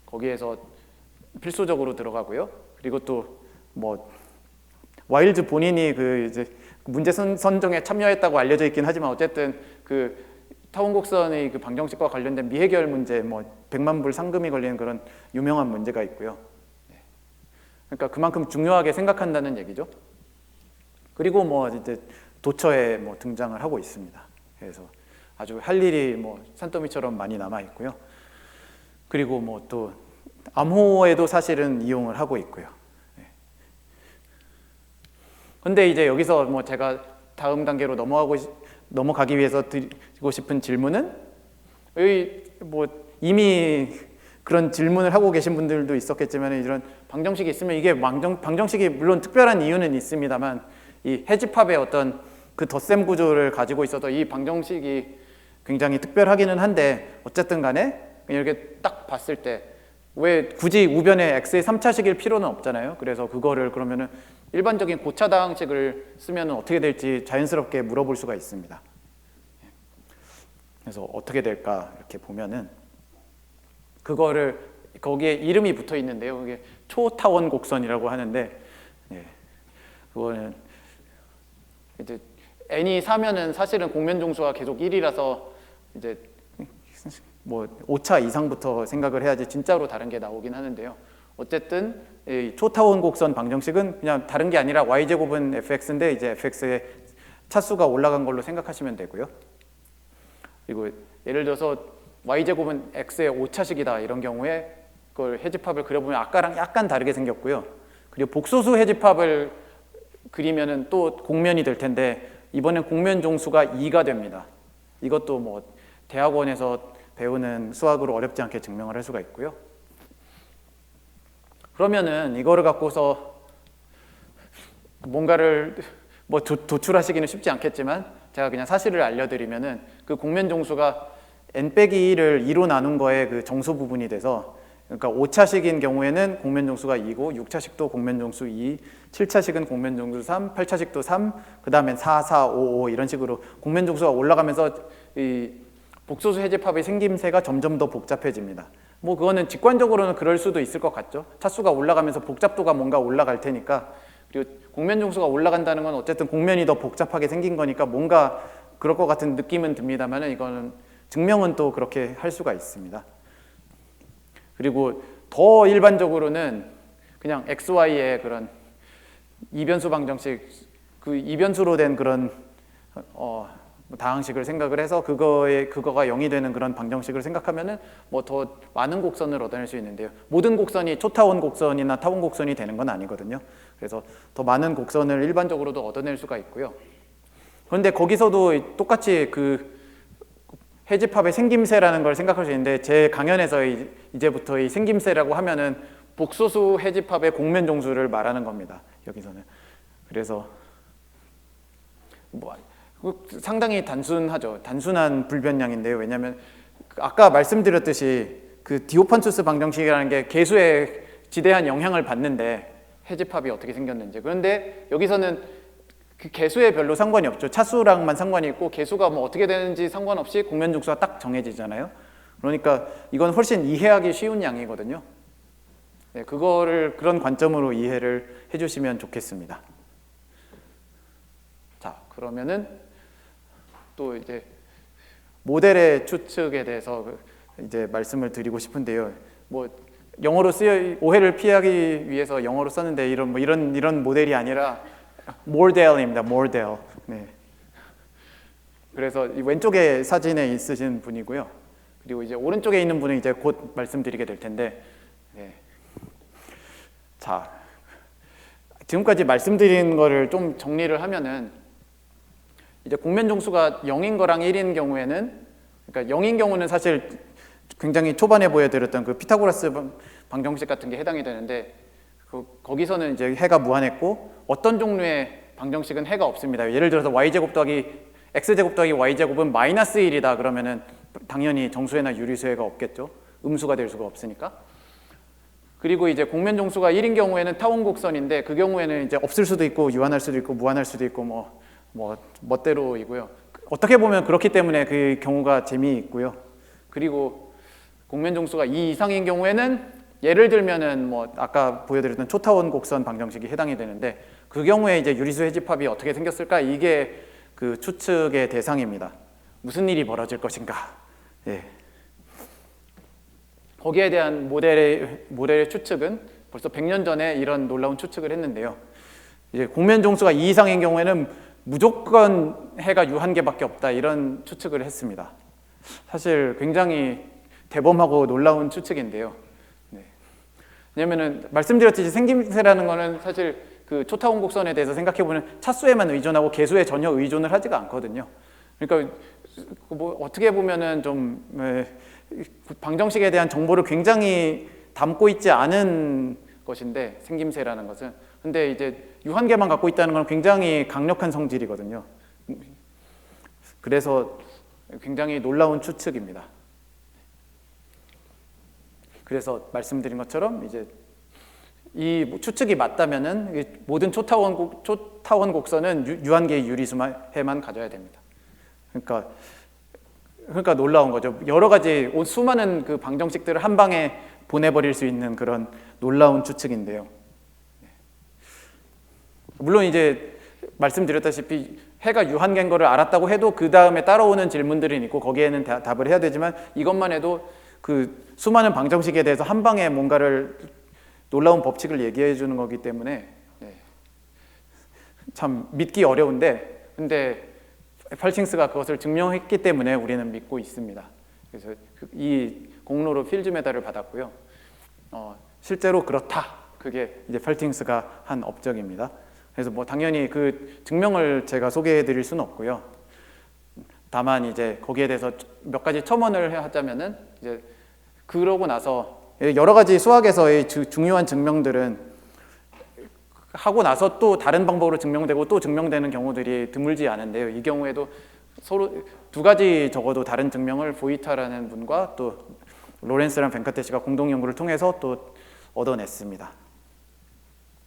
거기에서 필수적으로 들어가고요. 그리고 또 뭐 와일드 본인이 그 이제 문제 선정에 참여했다고 알려져 있긴 하지만, 어쨌든 그 타원 곡선의 그 방정식과 관련된 미해결 문제, 뭐 100만 불 상금이 걸리는 그런 유명한 문제가 있고요. 그러니까 그만큼 중요하게 생각한다는 얘기죠. 그리고 뭐 이제 도처에 뭐 등장을 하고 있습니다. 그래서 아주 할 일이 뭐 산더미처럼 많이 남아 있고요. 그리고 뭐 또 암호에도 사실은 이용을 하고 있고요. 근데 이제 여기서 뭐 제가 다음 단계로 넘어가기 위해서 드리고 싶은 질문은, 여기 뭐 이미 그런 질문을 하고 계신 분들도 있었겠지만, 이런 방정식이 있으면 이게 방정식이 물론 특별한 이유는 있습니다만, 이 해집합의 어떤 그 덧셈 구조를 가지고 있어서 이 방정식이 굉장히 특별하기는 한데, 어쨌든 간에 이렇게 딱 봤을 때 왜 굳이 우변에 x의 3차식일 필요는 없잖아요. 그래서 그거를 그러면은 일반적인 고차다항식을 쓰면 어떻게 될지 자연스럽게 물어볼 수가 있습니다. 그래서 어떻게 될까 이렇게 보면은, 그거를 거기에 이름이 붙어 있는데요. 그게 초타원 곡선이라고 하는데, 그거는 이제 n이 4면은 사실은 곡면 종수가 계속 1이라서 이제 뭐 5차 이상부터 생각을 해야지 진짜로 다른 게 나오긴 하는데요. 어쨌든 이 초타원 곡선 방정식은 그냥 다른 게 아니라 y제곱은 fx인데, 이제 fx의 차수가 올라간 걸로 생각하시면 되고요. 그리고 예를 들어서 y제곱은 x의 5차식이다 이런 경우에 그걸 해집합을 그려보면 아까랑 약간 다르게 생겼고요. 그리고 복소수 해집합을 그리면은 또 곡면이 될 텐데, 이번엔 곡면 종수가 2가 됩니다. 이것도 뭐 대학원에서 배우는 수학으로 어렵지 않게 증명을 할 수가 있고요. 그러면은 이거를 갖고서 뭔가를 뭐 도출하시기는 쉽지 않겠지만, 제가 그냥 사실을 알려드리면은 그 곡면 종수가 n-1을 2로 나눈 거에 그 정수 부분이 돼서, 그러니까 5차식인 경우에는 곡면 종수가 2고, 6차식도 곡면 종수 2, 7차식은 곡면 종수 3, 8차식도 3, 그 다음엔 4, 4, 5, 5 이런 식으로 곡면 종수가 올라가면서 이 복소수 해집합의 생김새가 점점 더 복잡해집니다. 뭐 그거는 직관적으로는 그럴 수도 있을 것 같죠. 차수가 올라가면서 복잡도가 뭔가 올라갈 테니까. 그리고 곡면 종수가 올라간다는 건 어쨌든 곡면이 더 복잡하게 생긴 거니까 뭔가 그럴 것 같은 느낌은 듭니다만, 이거는 증명은 또 그렇게 할 수가 있습니다. 그리고 더 일반적으로는 그냥 xy의 그런 이변수 방정식, 그 이변수로 된 그런 다항식을 생각을 해서 그거가 0이 되는 그런 방정식을 생각하면은 뭐 더 많은 곡선을 얻어낼 수 있는데요. 모든 곡선이 초타원 곡선이나 타원 곡선이 되는 건 아니거든요. 그래서 더 많은 곡선을 일반적으로도 얻어낼 수가 있고요. 그런데 거기서도 똑같이 그 해집합의 생김새라는 걸 생각할 수 있는데, 제 강연에서 이제부터 이 생김새라고 하면은 복소수 해집합의 곡면 종수를 말하는 겁니다. 여기서는. 그래서 뭐 상당히 단순하죠. 단순한 불변량인데요. 왜냐하면 아까 말씀드렸듯이 그 디오판투스 방정식이라는 게 계수에 지대한 영향을 받는데, 해집합이 어떻게 생겼는지. 그런데 여기서는 그 개수에 별로 상관이 없죠. 차수랑만 상관이 있고, 개수가 뭐 어떻게 되는지 상관없이 곡면 종수가 딱 정해지잖아요. 그러니까 이건 훨씬 이해하기 쉬운 양이거든요. 네, 그거를 그런 관점으로 이해를 해주시면 좋겠습니다. 자, 그러면은 또 이제 모델의 추측에 대해서 이제 말씀을 드리고 싶은데요. 뭐 영어로 오해를 피하기 위해서 영어로 썼는데, 이런 모델이 아니라 모델입니다. 모델. 네. 그래서 이 왼쪽에 사진에 있으신 분이고요. 그리고 이제 오른쪽에 있는 분은 이제 곧 말씀드리게 될 텐데, 네. 자, 지금까지 말씀드린 거를 좀 정리를 하면은, 이제 곡면 종수가 0인 거랑 1인 경우에는, 그러니까 0인 경우는 사실 굉장히 초반에 보여드렸던 그 피타고라스 방정식 같은 게 해당이 되는데, 거기서는 이제 해가 무한했고, 어떤 종류의 방정식은 해가 없습니다. 예를 들어서 y제곱 더하기 x제곱 더하기 y제곱은 마이너스 1이다 그러면은 당연히 정수해나 유리수해가 없겠죠. 음수가 될 수가 없으니까. 그리고 이제 곡면 종수가 1인 경우에는 타원 곡선인데, 그 경우에는 이제 없을 수도 있고 유한할 수도 있고 무한할 수도 있고 뭐 멋대로이고요. 어떻게 보면 그렇기 때문에 그 경우가 재미있고요. 그리고 곡면 종수가 2 이상인 경우에는, 예를 들면은 뭐 아까 보여드렸던 초타원 곡선 방정식이 해당이 되는데, 그 경우에 이제 유리수 해집합이 어떻게 생겼을까, 이게 그 추측의 대상입니다. 무슨 일이 벌어질 것인가. 예. 거기에 대한 모델의 추측은 벌써 100년 전에 이런 놀라운 추측을 했는데요. 이제 공면 종수가 2 이상인 경우에는 무조건 해가 유한개밖에 없다, 이런 추측을 했습니다. 사실 굉장히 대범하고 놀라운 추측인데요. 네. 왜냐면은 말씀드렸듯이 생김새라는 거는 사실 그 초타원 곡선에 대해서 생각해보면 차수에만 의존하고 개수에 전혀 의존을 하지가 않거든요. 그러니까 뭐 어떻게 보면은 좀 방정식에 대한 정보를 굉장히 담고 있지 않은 것인데, 생김새라는 것은. 근데 이제 유한계만 갖고 있다는 건 굉장히 강력한 성질이거든요. 그래서 굉장히 놀라운 추측입니다. 그래서 말씀드린 것처럼 이제 이 추측이 맞다면은 모든 초타원 곡선은 유한계의 유리수해만 가져야 됩니다. 그러니까 놀라운 거죠. 여러 가지 수많은 그 방정식들을 한 방에 보내버릴 수 있는 그런 놀라운 추측인데요. 물론 이제 말씀드렸다시피 해가 유한계인 거를 알았다고 해도 그 다음에 따라오는 질문들이 있고 거기에는 답을 해야 되지만, 이것만 해도 그 수많은 방정식에 대해서 한 방에 뭔가를 놀라운 법칙을 얘기해 주는 거기 때문에 참 믿기 어려운데, 근데 펠팅스가 그것을 증명했기 때문에 우리는 믿고 있습니다. 그래서 이 공로로 필즈 메달을 받았고요. 실제로 그렇다. 그게 이제 펠팅스가 한 업적입니다. 그래서 뭐 당연히 그 증명을 제가 소개해 드릴 수는 없고요. 다만 이제 거기에 대해서 몇 가지 첨언을 하자면은, 이제 그러고 나서 여러 가지 수학에서의 중요한 증명들은 하고 나서 또 다른 방법으로 증명되고 또 증명되는 경우들이 드물지 않은데요. 이 경우에도 서로 두 가지 적어도 다른 증명을 보이타라는 분과 또 로렌스랑 벤카테시가 공동 연구를 통해서 또 얻어냈습니다.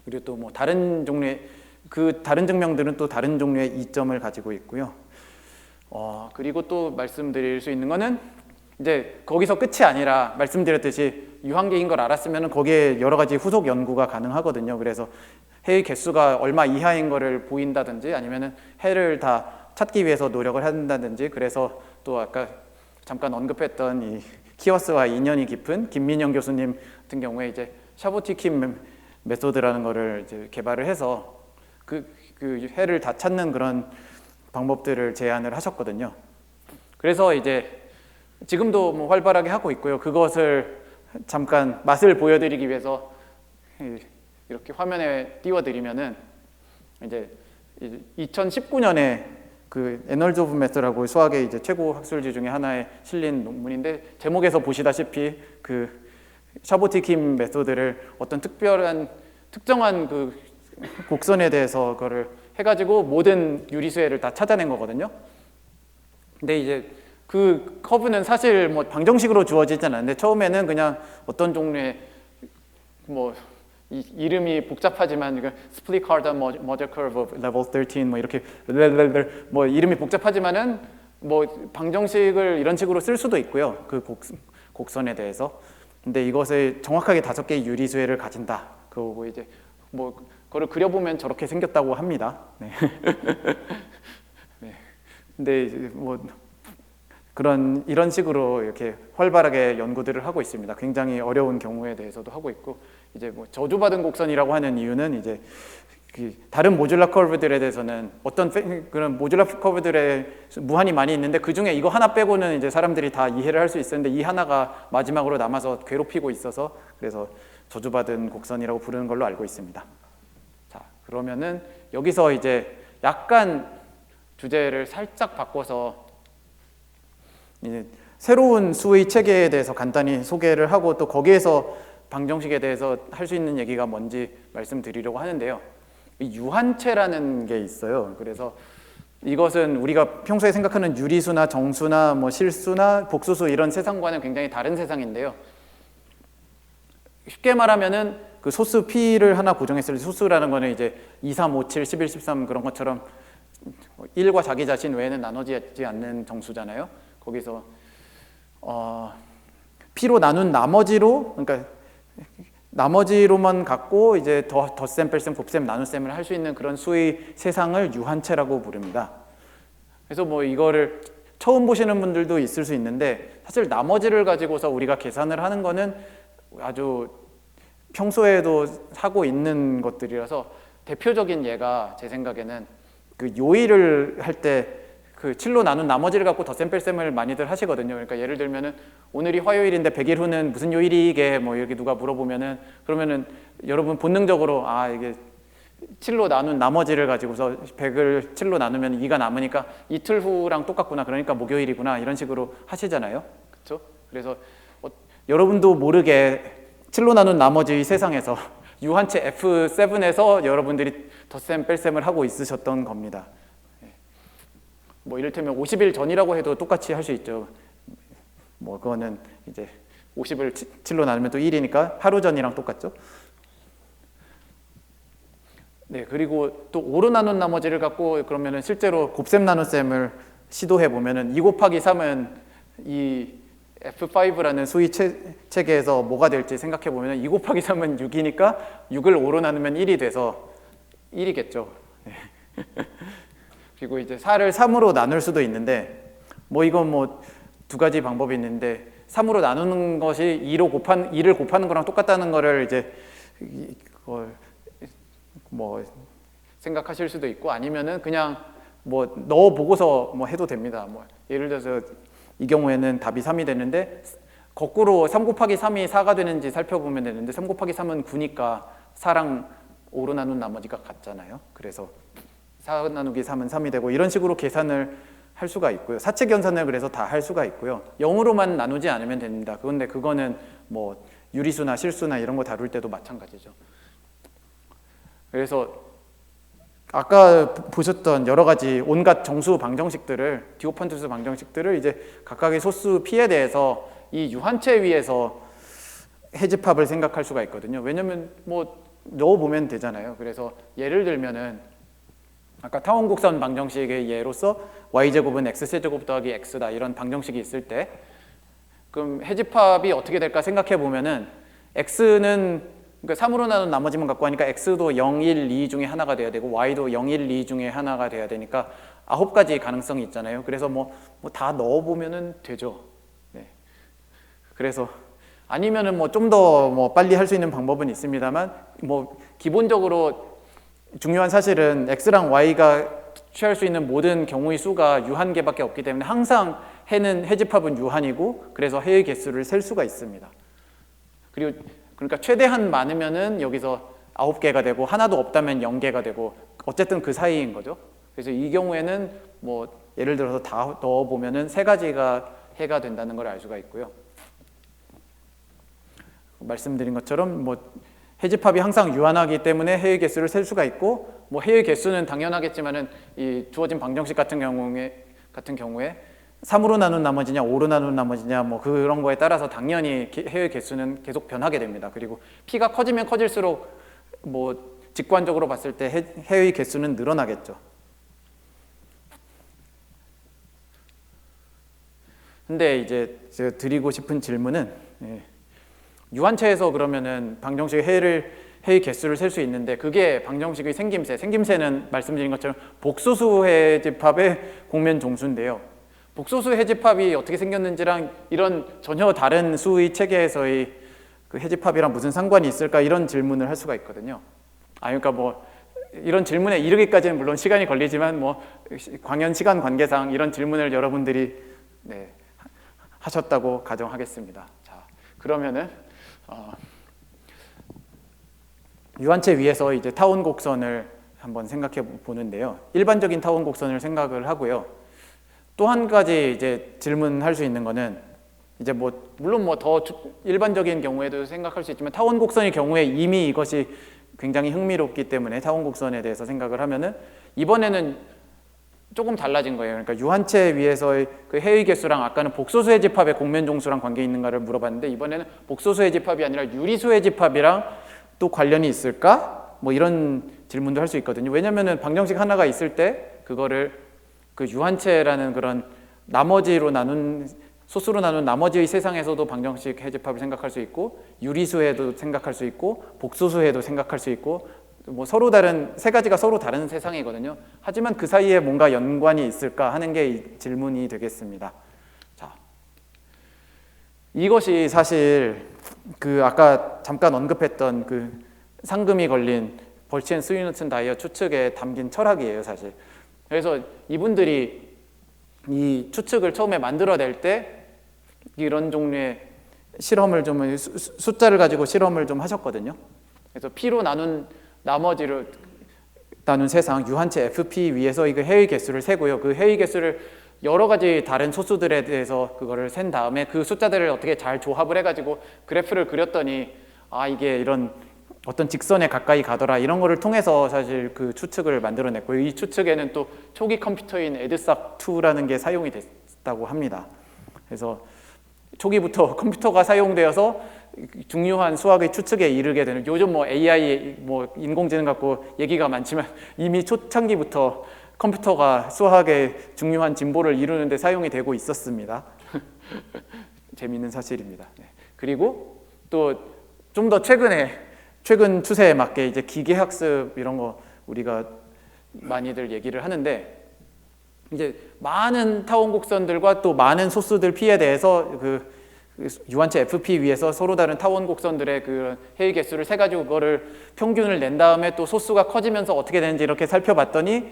그리고 또 뭐 다른 종류의 그 다른 증명들은 또 다른 종류의 이점을 가지고 있고요. 그리고 또 말씀드릴 수 있는 거는, 이제 거기서 끝이 아니라 말씀드렸듯이 유한계인 걸 알았으면 거기에 여러 가지 후속 연구가 가능하거든요. 그래서 해의 개수가 얼마 이하인 거를 보인다든지, 아니면은 해를 다 찾기 위해서 노력을 한다든지, 그래서 또 아까 잠깐 언급했던 이 키워스와 인연이 깊은 김민영 교수님 같은 경우에 이제 샤보티킴 메소드라는 거를 이제 개발을 해서 그 해를 다 찾는 그런 방법들을 제안을 하셨거든요. 그래서 이제 지금도 뭐 활발하게 하고 있고요. 그것을 잠깐 맛을 보여드리기 위해서 이렇게 화면에 띄워드리면은, 이제 2019년에 그 에널즈 오브 매스라고 수학의 이제 최고 학술지 중에 하나에 실린 논문인데, 제목에서 보시다시피 그 샤보티킴 메소드를 어떤 특정한 그 곡선에 대해서 그거를 해가지고 모든 유리수해를 다 찾아낸 거거든요. 근데 이제 그 커브는 사실 뭐 방정식으로 주어지진 않는데, 처음에는 그냥 어떤 종류의 뭐 이름이 복잡하지만 스플릿 카르다 머저 커브 레벨 13 뭐 이렇게 뭐 이름이 복잡하지만은 뭐 방정식을 이런 식으로 쓸 수도 있고요. 그 곡선에 대해서. 근데 이것을 정확하게 5개의 유리수해를 가진다. 그거고 이제 뭐 그거를 그려보면 저렇게 생겼다고 합니다. 네. 네. 근데 이제 뭐 이런 식으로 이렇게 활발하게 연구들을 하고 있습니다. 굉장히 어려운 경우에 대해서도 하고 있고, 이제 뭐 저주받은 곡선이라고 하는 이유는 이제 그 다른 모듈라 커브들에 대해서는 어떤 그런 모듈라 커브들에 무한히 많이 있는데, 그 중에 이거 하나 빼고는 이제 사람들이 다 이해를 할 수 있었는데, 이 하나가 마지막으로 남아서 괴롭히고 있어서 그래서 저주받은 곡선이라고 부르는 걸로 알고 있습니다. 자, 그러면은 여기서 이제 약간 주제를 살짝 바꿔서 이제 새로운 수의 체계에 대해서 간단히 소개를 하고, 또 거기에서 방정식에 대해서 할 수 있는 얘기가 뭔지 말씀드리려고 하는데요. 유한체라는 게 있어요. 그래서 이것은 우리가 평소에 생각하는 유리수나 정수나 뭐 실수나 복수수 이런 세상과는 굉장히 다른 세상인데요. 쉽게 말하면은 그 소수 P를 하나 고정했을 때, 소수라는 거는 이제 2, 3, 5, 7, 11, 13 그런 것처럼 1과 자기 자신 외에는 나눠지지 않는 정수잖아요. 거기서 P로 나눈 나머지로만 갖고 이제 덧셈, 뺄셈, 곱셈, 나눗셈을 할 수 있는 그런 수의 세상을 유한체라고 부릅니다. 그래서 뭐 이거를 처음 보시는 분들도 있을 수 있는데 사실 나머지를 가지고서 우리가 계산을 하는 거는 아주 평소에도 하고 있는 것들이라서 대표적인 예가 제 생각에는 그 요일을 할 때 그 7로 나눈 나머지를 갖고 덧셈 뺄셈을 많이들 하시거든요. 그러니까 예를 들면은 오늘이 화요일인데 100일 후는 무슨 요일이게 뭐 이렇게 누가 물어보면은 그러면은 여러분 본능적으로 아 이게 7로 나눈 나머지를 가지고서 100을 7로 나누면 2가 남으니까 이틀 후랑 똑같구나. 그러니까 목요일이구나. 이런 식으로 하시잖아요. 그렇죠? 그래서 여러분도 모르게 7로 나눈 나머지 세상에서 유한체 F7에서 여러분들이 덧셈 뺄셈을 하고 있으셨던 겁니다. 뭐 이를테면 50일 전이라고 해도 똑같이 할 수 있죠. 뭐 그거는 이제 50을 7로 나누면 또 1이니까 하루 전이랑 똑같죠. 네, 그리고 또 5로 나눈 나머지를 갖고 그러면은 실제로 곱셈 나눗셈을 시도해 보면은 2 곱하기 3은 이 F5라는 수위 체계에서 뭐가 될지 생각해 보면 2 곱하기 3은 6이니까 6을 5로 나누면 1이 돼서 1이겠죠. 그리고 이제 4를 3으로 나눌 수도 있는데 뭐 이건 뭐 두 가지 방법이 있는데 3으로 나누는 것이 2를 곱하는 거랑 똑같다는 거를 이제 그걸 뭐 생각하실 수도 있고 아니면은 그냥 뭐 넣어 보고서 뭐 해도 됩니다. 뭐 예를 들어서 이 경우에는 답이 3이 되는데 거꾸로 3 곱하기 3이 4가 되는지 살펴보면 되는데 3 곱하기 3은 9니까 4랑 5로 나눈 나머지가 같잖아요. 그래서 4 나누기 3은 3이 되고 이런 식으로 계산을 할 수가 있고요. 사칙 연산을 그래서 다 할 수가 있고요. 0으로만 나누지 않으면 됩니다. 그런데 그거는 뭐 유리수나 실수나 이런 거 다룰 때도 마찬가지죠. 그래서 아까 보셨던 여러 가지 온갖 정수 방정식들을 디오판투스 방정식들을 이제 각각의 소수 P에 대해서 이 유한체 위에서 해집합을 생각할 수가 있거든요. 왜냐면 뭐 넣어보면 되잖아요. 그래서 예를 들면은 아까 타원 곡선 방정식의 예로서 y제곱은 x세제곱 더하기 x다 이런 방정식이 있을 때 그럼 해집합이 어떻게 될까 생각해 보면은 x는 그러니까 3으로 나눈 나머지만 갖고 하니까 x도 0, 1, 2 중에 하나가 돼야 되고 y도 0, 1, 2 중에 하나가 돼야 되니까 9가지 가능성이 있잖아요. 그래서 뭐 다 넣어보면은 되죠. 네. 그래서 아니면은 뭐 좀 더 뭐 빨리 할 수 있는 방법은 있습니다만 뭐 기본적으로 중요한 사실은 x랑 y가 취할 수 있는 모든 경우의 수가 유한계밖에 없기 때문에 항상 해는 해집합은 유한이고 그래서 해의 개수를 셀 수가 있습니다. 그리고 그러니까 최대한 많으면은 여기서 9개가 되고 하나도 없다면 0개가 되고 어쨌든 그 사이인 거죠. 그래서 이 경우에는 뭐 예를 들어서 다 넣어 보면은 3가지가 해가 된다는 걸 알 수가 있고요. 말씀드린 것처럼 뭐 해집합이 항상 유한하기 때문에 해의 개수를 셀 수가 있고 뭐 해의 개수는 당연하겠지만은 이 주어진 방정식 같은 경우에 3으로 나눈 나머지냐 5로 나눈 나머지냐 뭐 그런 거에 따라서 당연히 해의 개수는 계속 변하게 됩니다. 그리고 P가 커지면 커질수록 뭐 직관적으로 봤을 때 해의 개수는 늘어나겠죠. 근데 이제 제가 드리고 싶은 질문은 유한체에서 그러면은 방정식의 해의 개수를 셀 수 있는데 그게 방정식의 생김새는 말씀드린 것처럼 복소수 해집합의 공면 종수인데요. 복소수 해집합이 어떻게 생겼는지랑 이런 전혀 다른 수의 체계에서의 그 해집합이랑 무슨 상관이 있을까 이런 질문을 할 수가 있거든요. 그러니까 뭐 이런 질문에 이르기까지는 물론 시간이 걸리지만 뭐 광연 시간 관계상 이런 질문을 여러분들이 하셨다고 가정하겠습니다. 자, 그러면은 유한체 위에서 이제 타원 곡선을 한번 생각해 보는데요. 일반적인 타원 곡선을 생각을 하고요. 또 한 가지 이제 질문할 수 있는 거는 이제 뭐 물론 뭐 더 일반적인 경우에도 생각할 수 있지만 타원 곡선의 경우에 이미 이것이 굉장히 흥미롭기 때문에 타원 곡선에 대해서 생각을 하면은 이번에는 조금 달라진 거예요. 그러니까 유한체 위에서의 그 해의 개수랑 아까는 복소수 해집합의 공면 종수랑 관계 있는가를 물어봤는데 이번에는 복소수 해집합이 아니라 유리수 해집합이랑 또 관련이 있을까? 뭐 이런 질문도 할 수 있거든요. 왜냐면은 방정식 하나가 있을 때 그거를 그 유한체라는 그런 나머지로 나눈 소수로 나눈 나머지의 세상에서도 방정식 해집합을 생각할 수 있고 유리수에도 생각할 수 있고 복소수에도 생각할 수 있고 뭐 서로 다른 세 가지가 서로 다른 세상이거든요. 하지만 그 사이에 뭔가 연관이 있을까 하는 게 이 질문이 되겠습니다. 자, 이것이 사실 그 아까 잠깐 언급했던 그 상금이 걸린 벌치 앤 스위누튼 다이어 추측에 담긴 철학이에요, 사실. 그래서 이분들이 이 추측을 처음에 만들어낼 때 이런 종류의 실험을 좀 숫자를 가지고 실험을 좀 하셨거든요. 그래서 P로 나머지를 나눈 세상 유한체 FP 위에서 이거 해의 개수를 세고요. 그 해의 개수를 여러 가지 다른 소수들에 대해서 그거를 센 다음에 그 숫자들을 어떻게 잘 조합을 해가지고 그래프를 그렸더니 아 이게 이런 어떤 직선에 가까이 가더라 이런 거를 통해서 사실 그 추측을 만들어냈고 이 추측에는 또 초기 컴퓨터인 에드삭2라는 게 사용이 됐다고 합니다. 그래서 초기부터 컴퓨터가 사용되어서 중요한 수학의 추측에 이르게 되는 요즘 뭐 AI 뭐 인공지능 갖고 얘기가 많지만 이미 초창기부터 컴퓨터가 수학의 중요한 진보를 이루는 데 사용이 되고 있었습니다. 재미있는 사실입니다. 네. 그리고 또 좀 더 최근 추세에 맞게 이제 기계학습 이런 거 우리가 많이들 얘기를 하는데 이제 많은 타원 곡선들과 또 많은 소수들 P에 대해서 그 유한체 FP 위에서 서로 다른 타원 곡선들의 그 해의 개수를 세 가지고 그거를 평균을 낸 다음에 또 소수가 커지면서 어떻게 되는지 이렇게 살펴봤더니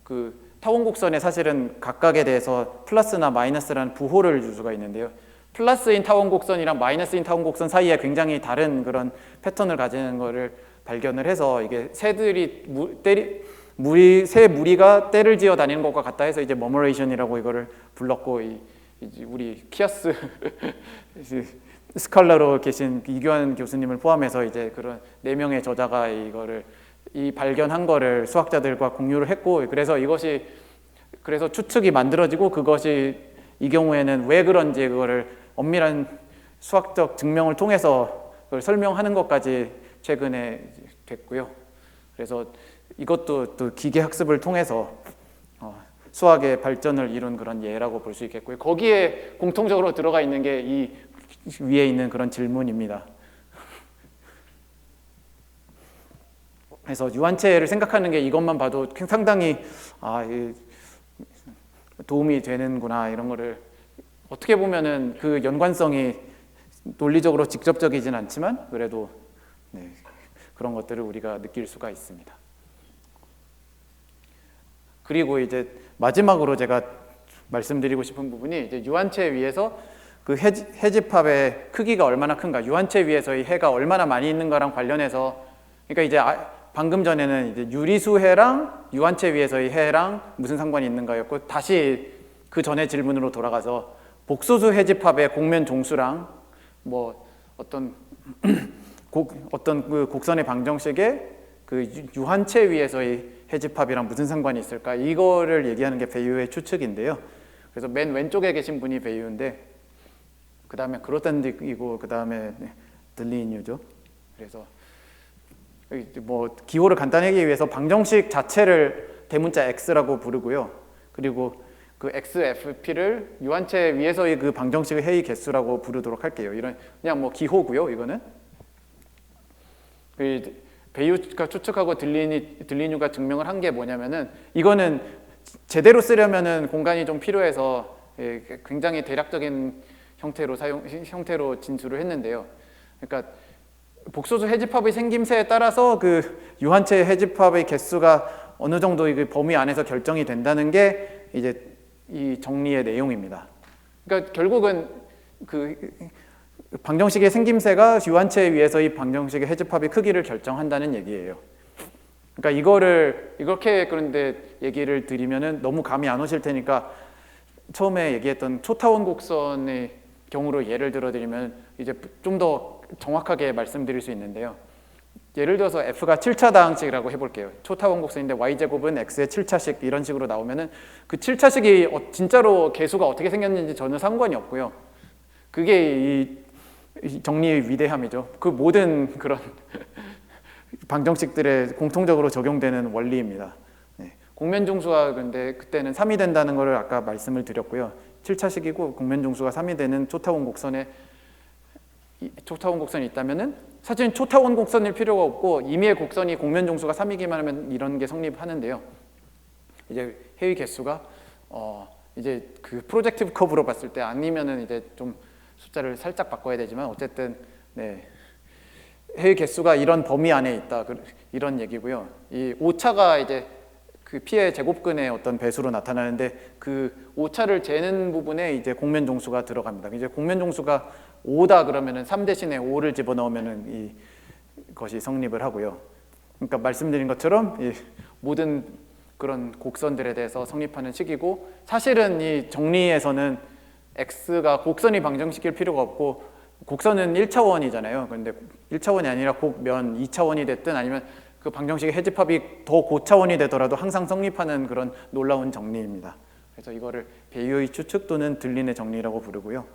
그 타원 곡선에 사실은 각각에 대해서 플러스나 마이너스라는 부호를 줄 수가 있는데요. 플러스인 타원 곡선이랑 마이너스인 타원 곡선 사이에 굉장히 다른 그런 패턴을 가지는 거를 발견을 해서 이게 새들이 새 무리가 때를 지어 다니는 것과 같다 해서 이제 머머레이션이라고 이거를 불렀고 우리 키아스 스칼라로 계신 이교환 교수님을 포함해서 이제 그런 4명의 저자가 이 발견한 거를 수학자들과 공유를 했고 그래서 추측이 만들어지고 그것이 이 경우에는 왜 그런지 그거를 엄밀한 수학적 증명을 통해서 그걸 설명하는 것까지 최근에 됐고요. 그래서 이것도 또 기계학습을 통해서 수학의 발전을 이룬 그런 예라고 볼 수 있겠고요. 거기에 공통적으로 들어가 있는 게 이 위에 있는 그런 질문입니다. 그래서 유한체를 생각하는 게 이것만 봐도 상당히 도움이 되는구나 이런 거를 어떻게 보면은 그 연관성이 논리적으로 직접적이진 않지만 그래도 그런 것들을 우리가 느낄 수가 있습니다. 그리고 이제 마지막으로 제가 말씀드리고 싶은 부분이 이제 유한체 위에서 그 해집합의 크기가 얼마나 큰가, 유한체 위에서의 해가 얼마나 많이 있는가랑 관련해서 그러니까 이제 방금 전에는 이제 유리수해랑 유한체 위에서의 해랑 무슨 상관이 있는가였고 다시 그 전에 질문으로 돌아가서 복소수 해집합의 곡면 종수랑 뭐 어떤 그 곡선의 방정식에 그 유한체 위에서의 해집합이랑 무슨 상관이 있을까? 이거를 얘기하는 게 베이유의 추측인데요. 그래서 맨 왼쪽에 계신 분이 베이유인데 그 다음에 그로탄딕이고 그 다음에 들리뉴죠. 그래서 뭐 기호를 간단하게 위해서 방정식 자체를 대문자 x라고 부르고요. 그리고 그 XFP를 유한체 위에서의 그 방정식의 해의 개수라고 부르도록 할게요. 이런 그냥 뭐 기호고요. 이거는 베이유가 추측하고 들리뉴가 증명을 한 게 뭐냐면은 이거는 제대로 쓰려면은 공간이 좀 필요해서 굉장히 대략적인 형태로 진술을 했는데요. 그러니까 복소수 해집합의 생김새에 따라서 그 유한체 해집합의 개수가 어느 정도 이 범위 안에서 결정이 된다는 게 이제 이 정리의 내용입니다. 그러니까 결국은 그 방정식의 생김새가 유한체 위에서의 방정식의 해집합의 크기를 결정한다는 얘기예요. 그러니까 이거를 이렇게 그런데 얘기를 드리면은 너무 감이 안 오실 테니까 처음에 얘기했던 초타원 곡선의 경우로 예를 들어드리면 이제 좀 더 정확하게 말씀드릴 수 있는데요. 예를 들어서 f가 7차당식이라고 해볼게요. 초타원 곡선인데 y제곱은 x의 7차식 이런 식으로 나오면은 그 7차식이 진짜로 개수가 어떻게 생겼는지 전혀 상관이 없고요. 그게 이 정리의 위대함이죠. 그 모든 그런 방정식들에 공통적으로 적용되는 원리입니다. 곡면중수가 근데 그때는 3이 된다는 것을 아까 말씀을 드렸고요. 7차식이고 곡면중수가 3이 되는 초타원 곡선이 있다면은 사실 초타원 곡선일 필요가 없고 임의의 곡선이 곡면 종수가 3이기만 하면 이런 게 성립하는데요. 이제 회의 개수가 이제 그 프로젝티브 커브로 봤을 때 아니면은 이제 좀 숫자를 살짝 바꿔야 되지만 어쨌든 네. 회의 개수가 이런 범위 안에 있다 이런 얘기고요. 이 오차가 이제 그 피의 제곱근의 어떤 배수로 나타나는데 그 오차를 재는 부분에 이제 곡면 종수가 들어갑니다. 이제 곡면 종수가 5다 그러면은 3 대신에 5를 집어넣으면은 이것이 성립을 하고요. 그러니까 말씀드린 것처럼 이 모든 그런 곡선들에 대해서 성립하는 식이고 사실은 이 정리에서는 x가 곡선이 방정식일 필요가 없고 곡선은 1차원이잖아요. 그런데 1차원이 아니라 곡면 2차원이 됐든 아니면 그 방정식의 해집합이 더 고차원이 되더라도 항상 성립하는 그런 놀라운 정리입니다. 그래서 이거를 배유의 추측 또는 들린의 정리라고 부르고요.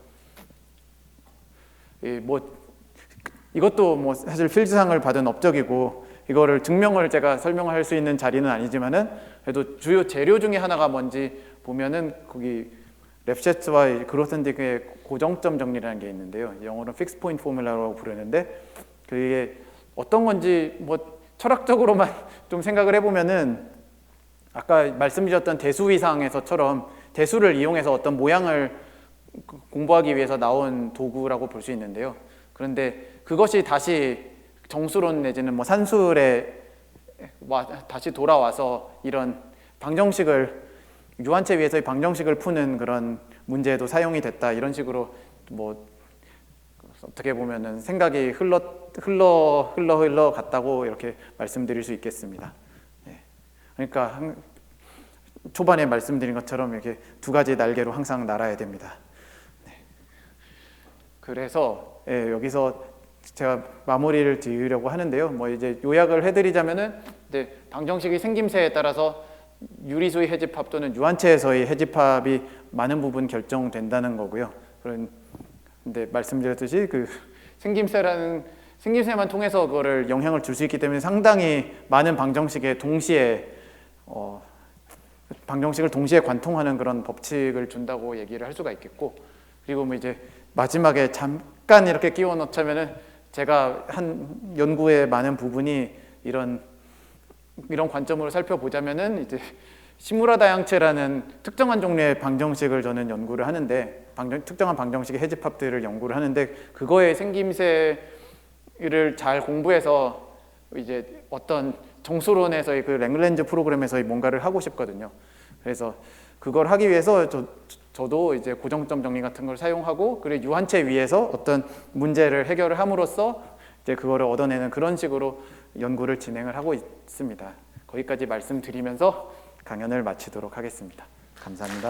이것도 뭐 사실 필드상을 받은 업적이고 이거를 증명을 제가 설명할 수 있는 자리는 아니지만은 그래도 주요 재료 중에 하나가 뭔지 보면은 거기 랩셰츠와 그로센딕의 고정점 정리라는 게 있는데요. 영어로는 픽스 포인트 포뮬라라고 부르는데 그게 어떤 건지 뭐 철학적으로만 좀 생각을 해보면은 아까 말씀드렸던 대수위상에서처럼 대수를 이용해서 어떤 모양을 공부하기 위해서 나온 도구라고 볼 수 있는데요. 그런데 그것이 다시 정수론 내지는 뭐 산술에 다시 돌아와서 이런 방정식을 유한체 위에서의 방정식을 푸는 그런 문제에도 사용이 됐다 이런 식으로 뭐 어떻게 보면은 생각이 흘러 갔다고 이렇게 말씀드릴 수 있겠습니다. 네. 그러니까 초반에 말씀드린 것처럼 이렇게 두 가지 날개로 항상 날아야 됩니다. 네. 그래서 여기서 제가 마무리를 지으려고 하는데요. 뭐 이제 요약을 해드리자면은 이제 방정식의 생김새에 따라서 유리수의 해집합 또는 유한체에서의 해집합이 많은 부분 결정된다는 거고요. 그런데 말씀드렸듯이 그 생김새만 통해서 그거를 영향을 줄 수 있기 때문에 상당히 많은 방정식에 동시에 방정식을 동시에 관통하는 그런 법칙을 준다고 얘기를 할 수가 있겠고, 그리고 뭐 이제 마지막에 잠깐 이렇게 끼워 넣자면은 제가 한 연구의 많은 부분이 이런 관점으로 살펴보자면은 이제 시무라 다양체라는 특정한 종류의 방정식을 저는 연구를 하는데 특정한 방정식의 해집합들을 연구를 하는데 그거의 생김새를 잘 공부해서 이제 어떤 정수론에서의 그 랭글렌즈 프로그램에서의 뭔가를 하고 싶거든요. 그래서 그걸 하기 위해서 저도 이제 고정점 정리 같은 걸 사용하고 그리고 유한체 위에서 어떤 문제를 해결을 함으로써 이제 그거를 얻어내는 그런 식으로 연구를 진행을 하고 있습니다. 거기까지 말씀드리면서 강연을 마치도록 하겠습니다. 감사합니다.